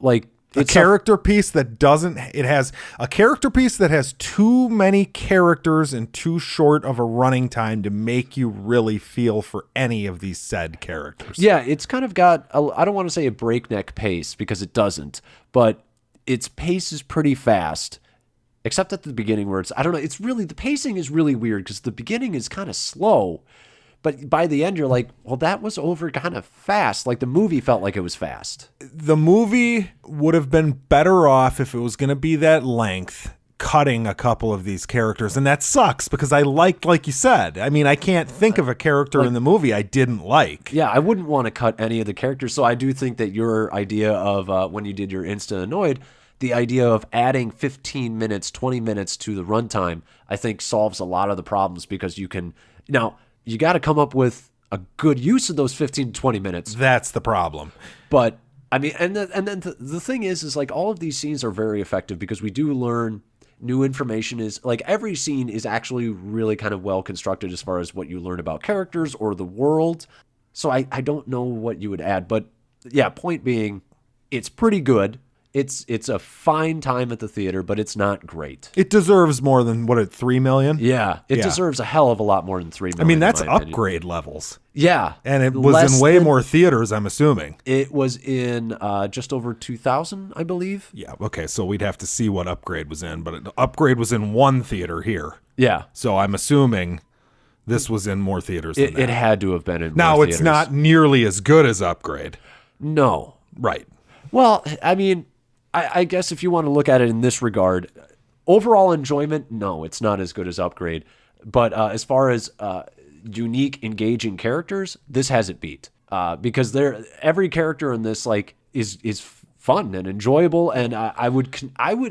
Like a character piece that doesn't. It has a character piece that has too many characters and too short of a running time to make you really feel for any of these said characters. Yeah, it's kind of got. I don't want to say a breakneck pace because it doesn't, but its pace is pretty fast. Except at the beginning where I don't know, the pacing is really weird because the beginning is kind of slow, but by the end you're like, well, that was over kind of fast. Like the movie felt like it was fast. The movie would have been better off if it was going to be that length, cutting a couple of these characters. And that sucks because I liked, like you said, I mean, I can't think of a character in the movie I didn't like. Yeah, I wouldn't want to cut any of the characters. So I do think that your idea of when you did your Insta Annoyed, the idea of adding 15 minutes, 20 minutes to the runtime, I think solves a lot of the problems because you got to come up with a good use of those 15 to 20 minutes. That's the problem. But I mean, and then the thing is like all of these scenes are very effective because we do learn new information. Is like every scene is actually really kind of well constructed as far as what you learn about characters or the world. So I don't know what you would add, but yeah, point being, it's pretty good. It's a fine time at the theater, but it's not great. It deserves more than, what, $3 million? Yeah, it deserves a hell of a lot more than $3 million. I mean, that's upgrade levels. Yeah. And it was in way more theaters, I'm assuming. It was in just over 2,000, I believe. Yeah, okay, so we'd have to see what upgrade was in, but upgrade was in one theater here. Yeah. So I'm assuming this was in more theaters than that. It had to have been in more theaters. It's not nearly as good as upgrade. No. Right. Well, I mean, I guess if you want to look at it in this regard, overall enjoyment, no, it's not as good as Upgrade. But as far as unique, engaging characters, this has it beat. Because every character in this is fun and enjoyable, and I would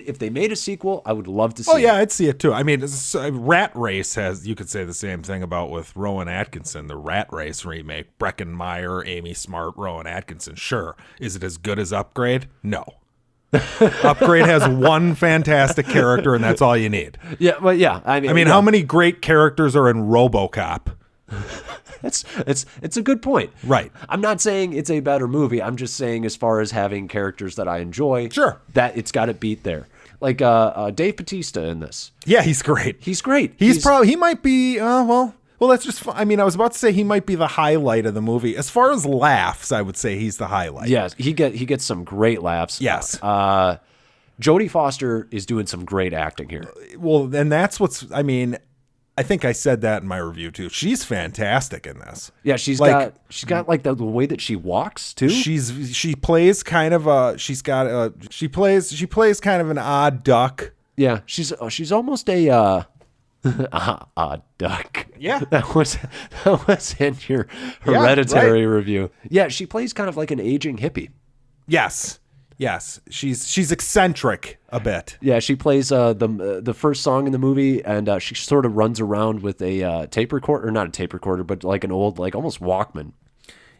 if they made a sequel, I would love to see. Oh yeah, I'd see it too. I mean, Rat Race you could say the same thing about with Rowan Atkinson, the Rat Race remake. Breckin Meyer, Amy Smart, Rowan Atkinson. Sure, is it as good as Upgrade? No. Upgrade has one fantastic character, and that's all you need. Yeah, well, yeah. I mean, how many great characters are in RoboCop? It's a good point. Right. I'm not saying it's a better movie. I'm just saying as far as having characters that I enjoy, sure, that it's got it beat there. Like Dave Bautista in this. Yeah, he's great. He's great. He might be well, that's just fun. I mean, I was about to say he might be the highlight of the movie. As far as laughs, I would say he's the highlight. Yes, he gets some great laughs. Yes. Jodie Foster is doing some great acting here. Well, and that's I think I said that in my review too. She's fantastic in this. Yeah, she's got like the way that she walks too. She plays kind of she plays kind of an odd duck. Yeah, she's almost a odd duck. Yeah. That was in your Hereditary review. Yeah, she plays kind of like an aging hippie. Yes. She's eccentric a bit. Yeah, she plays the first song in the movie, and she sort of runs around with a tape recorder, or not a tape recorder, but like an old, like almost Walkman.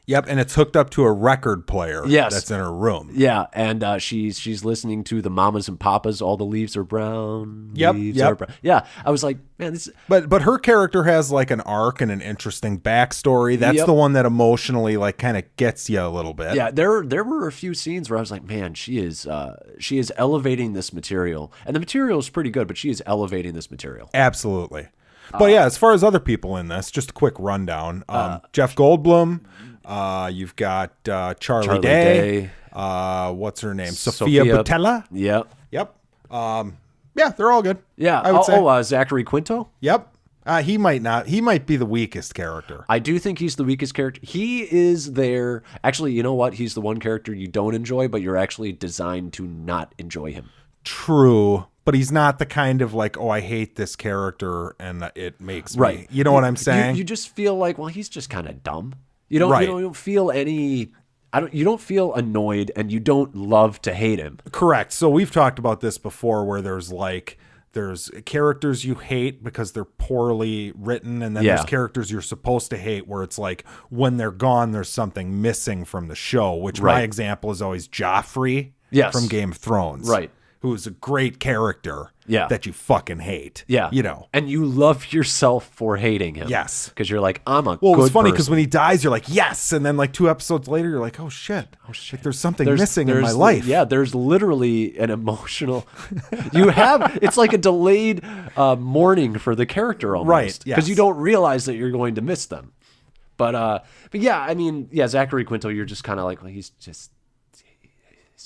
Yep, and it's hooked up to a record player. Yes. That's in her room. Yeah, and she's listening to the Mamas and Papas. All the leaves are brown. Yep, leaves yep. are brown. Yeah, I was like, man, this. But her character has like an arc and an interesting backstory. That's Yep. the one that emotionally like kind of gets you a little bit. Yeah, there were a few scenes where I was like, man, she is elevating this material, and the material is pretty good, but she is elevating this material. Absolutely. But yeah, as far as other people in this, just a quick rundown. Jeff Goldblum. You've got Charlie Day. What's her name? Sophia Boutella. Yep. Yep. Yeah, they're all good. Yeah. I would say. Zachary Quinto. Yep. He might be the weakest character. I do think he's the weakest character. He is there. Actually, you know what? He's the one character you don't enjoy, but you're actually designed to not enjoy him. True. But he's not the kind of like, oh, I hate this character and it makes Right. me. You know what I'm saying? You just feel like, well, he's just kind of dumb. You don't. Right. You don't feel any. You don't feel annoyed, and you don't love to hate him. Correct. So we've talked about this before, where there's characters you hate because they're poorly written, and then there's characters you're supposed to hate where it's like when they're gone, there's something missing from the show. Which my example is always Joffrey from Game of Thrones, right? Who is a great character, that you fucking hate, you know, and you love yourself for hating him, yes, because you're like, I'm a. Well, good it's funny person. because when he dies, you're like, yes, and then like 2 episodes later, you're like, oh shit, like, there's something missing in my life. Yeah, there's literally an emotional. You have it's like a delayed mourning for the character almost, right? Because you don't realize that you're going to miss them. But yeah, I mean, yeah, Zachary Quinto, you're just kind of like, well, he's just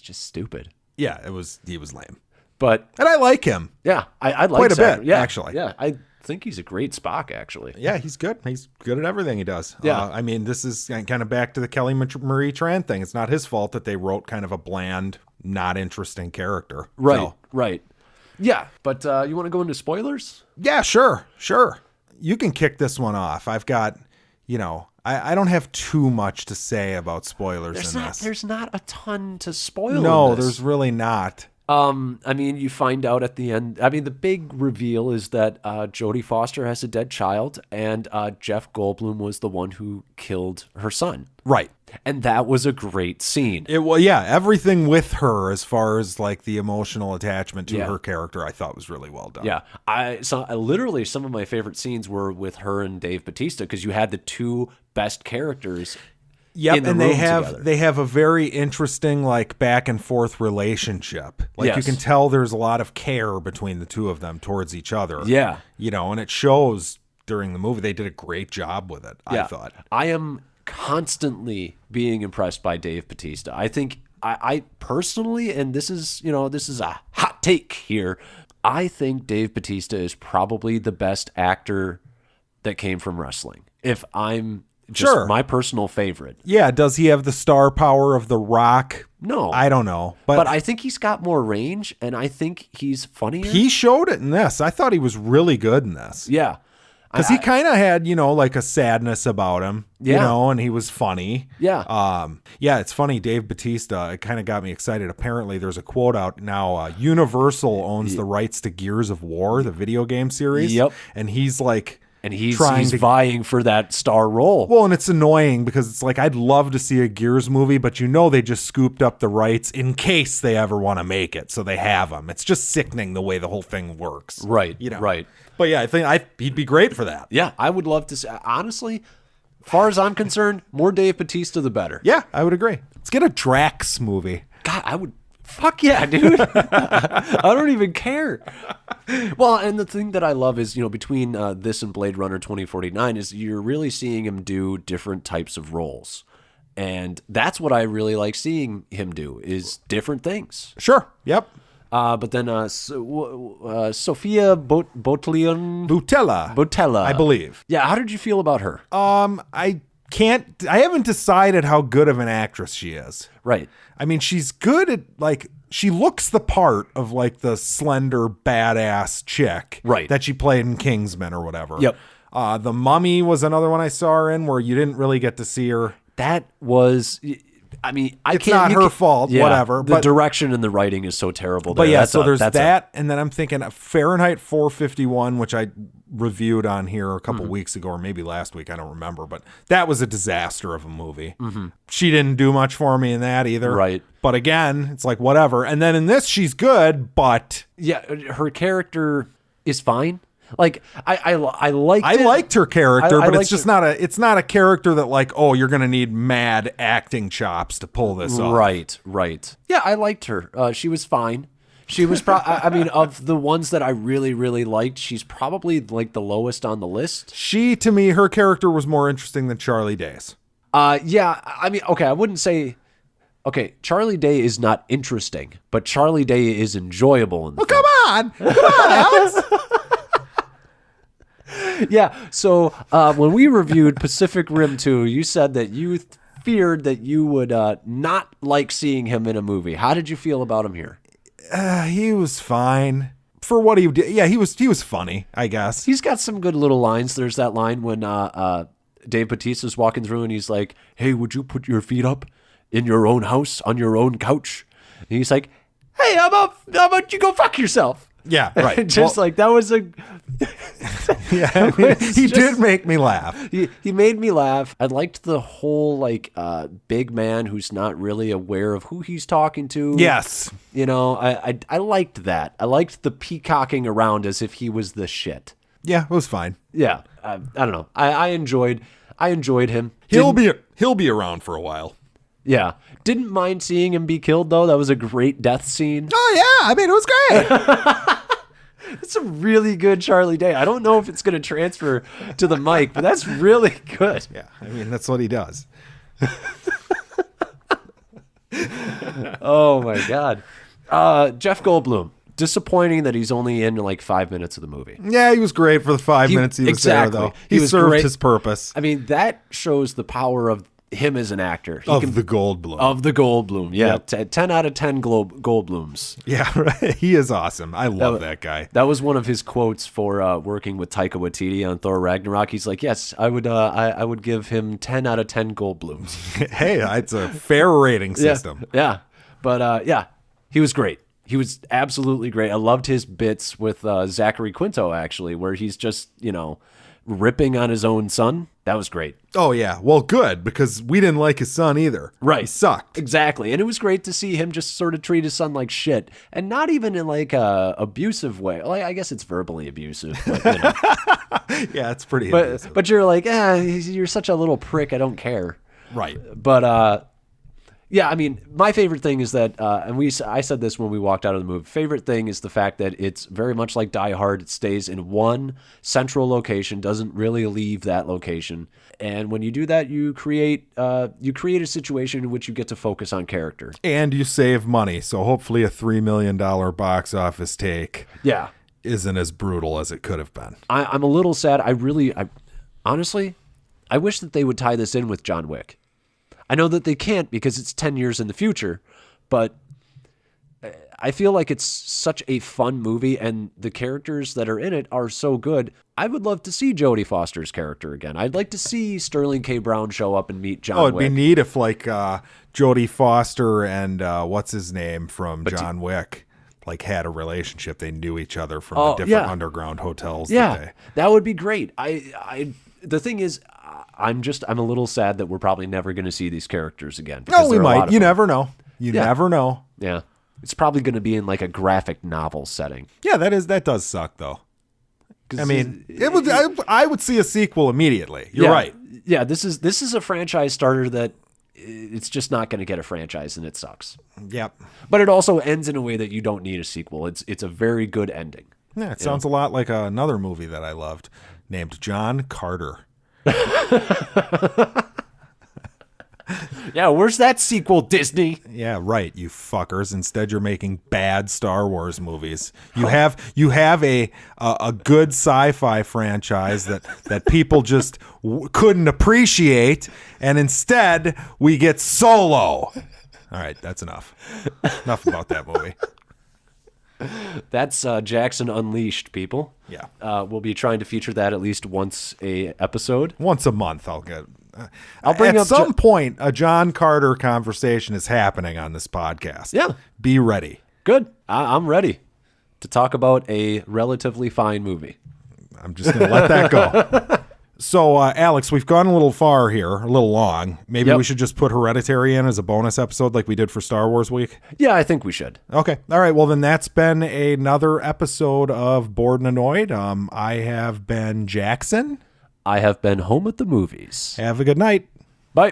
stupid. Yeah, he was lame. But and I like him. Yeah, I like quite a Zachary. bit, Yeah, actually. Yeah, I think he's a great Spock, actually. Yeah, he's good. He's good at everything he does. Yeah. I mean, this is kind of back to the Kelly Marie Tran thing. It's not his fault that they wrote kind of a bland, not interesting character. Right, So, right. Yeah, but you want to go into spoilers? yeah, sure. You can kick this one off. I've got, I don't have too much to say about spoilers in this. There's not a ton to spoil. No, in this. there's really not. I mean, you find out at the end. I mean, the big reveal is that Jodie Foster has a dead child, and Jeff Goldblum was the one who killed her son. Right. And that was a great scene. Everything with her, as far as like the emotional attachment to her character, I thought was really well done. Yeah, literally some of my favorite scenes were with her and Dave Bautista, because you had the two best characters. Yep, and they have a very interesting like back and forth relationship. Like you can tell there's a lot of care between the two of them towards each other. Yeah. And it shows during the movie. They did a great job with it, I thought. I am constantly being impressed by Dave Bautista. I think I personally, and this is a hot take here, I think Dave Bautista is probably the best actor that came from wrestling. If I'm just my personal favorite. Yeah, does he have the star power of The Rock? No. I don't know. But I think he's got more range, and I think he's funnier. He showed it in this. I thought he was really good in this. Yeah. Because he kind of had, like a sadness about him, and he was funny. Yeah. It's funny. Dave Bautista, it kind of got me excited. Apparently, there's a quote out now. Universal owns the rights to Gears of War, the video game series. Yep. And he's like... And he's vying for that star role. Well, and it's annoying because it's like, I'd love to see a Gears movie, but they just scooped up the rights in case they ever want to make it. So they have them. It's just sickening the way the whole thing works. Right. Right. But yeah, I think he'd be great for that. Yeah, I would love to see. Honestly, as far as I'm concerned, more Dave Bautista, the better. Yeah, I would agree. Let's get a Drax movie. God, I would. Fuck yeah, dude. I don't even care. Well, and the thing that I love is, between this and Blade Runner 2049 is you're really seeing him do different types of roles. And that's what I really like seeing him do, is different things. Sure. Yep. But then Sophia Boutella, I believe. Yeah, how did you feel about her? I haven't decided how good of an actress she is. Right. I mean, she's good at, like, she looks the part of, like, the slender, badass chick. Right. That she played in Kingsman or whatever. Yep. The Mummy was another one I saw her in where you didn't really get to see her. That was... I mean, it's not her fault, whatever. The direction and the writing is so terrible. But yeah, so there's that, and then I'm thinking Fahrenheit 451, which I reviewed on here a couple weeks ago, or maybe last week, I don't remember, but that was a disaster of a movie. She didn't do much for me in that either. Right. But again, it's like, whatever. And then in this, she's good, but Yeah, her character is fine. Like I liked her character, but it's just her. it's not a character that like, oh, you're gonna need mad acting chops to pull this off. Right. Yeah, I liked her. She was fine. She was I mean, of the ones that I really, really liked, she's probably like the lowest on the list. To me, her character was more interesting than Charlie Day's. Yeah, I mean, okay, I wouldn't say. Okay, Charlie Day is not interesting, but Charlie Day is enjoyable in the film. Come on, Alex. Yeah, so when we reviewed Pacific Rim 2, you said that you feared that you would not like seeing him in a movie. How did you feel about him here? He was fine for what he did. Yeah, he was funny, I guess. He's got some good little lines. There's that line when Dave Bautista's walking through and he's like, "Hey, would you put your feet up in your own house on your own couch?" And he's like, "Hey, how about you go fuck yourself?" Yeah, right. Just like that was a. Yeah, I mean, he did make me laugh. He made me laugh. I liked the whole like big man who's not really aware of who he's talking to. Yes, you know, I liked that. I liked the peacocking around as if he was the shit. Yeah, it was fine. Yeah, I don't know. I enjoyed him. He'll be around for a while. Yeah, didn't mind seeing him be killed though. That was a great death scene. Oh yeah, I mean it was great. It's a really good Charlie Day. I don't know if it's going to transfer to the mic, but that's really good. Yeah, I mean, that's what he does. Oh, my God. Jeff Goldblum. Disappointing that he's only in like 5 minutes of the movie. Yeah, he was great for the 5 minutes he was there, though. He served his purpose. I mean, that shows the power of him as an actor. The Goldblum. Of the Goldblum, yeah. Yep. 10 out of 10 Goldblums. Yeah, right. He is awesome. I love that guy. That was one of his quotes for working with Taika Waititi on Thor Ragnarok. He's like, yes, I would give him 10 out of 10 Goldblums. Hey, it's a fair rating system. Yeah. But yeah, he was great. He was absolutely great. I loved his bits with Zachary Quinto, actually, where he's just, ripping on his own son. That was great. Oh, yeah. Well, good, because we didn't like his son either. Right. He sucked. Exactly. And it was great to see him just sort of treat his son like shit, and not even in like a abusive way. Like, I guess it's verbally abusive. But, yeah, it's pretty abusive. But you're like, you're such a little prick. I don't care. Right. But yeah, I mean, my favorite thing is that, I said this when we walked out of the movie, favorite thing is the fact that it's very much like Die Hard. It stays in one central location, doesn't really leave that location. And when you do that, you create a situation in which you get to focus on character. And you save money, so hopefully a $3 million box office take isn't as brutal as it could have been. I'm a little sad. Honestly, I wish that they would tie this in with John Wick. I know that they can't because it's 10 years in the future, but I feel like it's such a fun movie and the characters that are in it are so good. I would love to see Jodie Foster's character again. I'd like to see Sterling K. Brown show up and meet John Wick. Oh, it'd be neat if like Jodie Foster and what's his name from John Wick like had a relationship. They knew each other from the different underground hotels. Yeah, that would be great. The thing is, I'm a little sad that we're probably never going to see these characters again. No, we might. You never know. You never know. Yeah. It's probably going to be in like a graphic novel setting. Yeah, that does suck though. I mean, I would see a sequel immediately. You're right. Yeah, this is a franchise starter that it's just not going to get a franchise and it sucks. Yep. But it also ends in a way that you don't need a sequel. It's a very good ending. Yeah, it sounds a lot like another movie that I loved named John Carter. Yeah, where's that sequel, Disney? Yeah, right, you fuckers. Instead, you're making bad Star Wars movies. You have a good sci-fi franchise that people just couldn't appreciate, and instead we get Solo. All right, that's enough. Enough about that movie. That's Jackson Unleashed, people. Yeah. We'll be trying to feature that at least once a episode. Once a month, I'll bring at some point a John Carter conversation is happening on this podcast. Yeah. Be ready. Good. I'm ready to talk about a relatively fine movie. I'm just going to let that go. So, Alex, we've gone a little far here, a little long. Maybe we should just put Hereditary in as a bonus episode like we did for Star Wars Week? Yeah, I think we should. Okay. All right. Well, then that's been another episode of Bored and Annoyed. I have been Jackson. I have been home at the movies. Have a good night. Bye.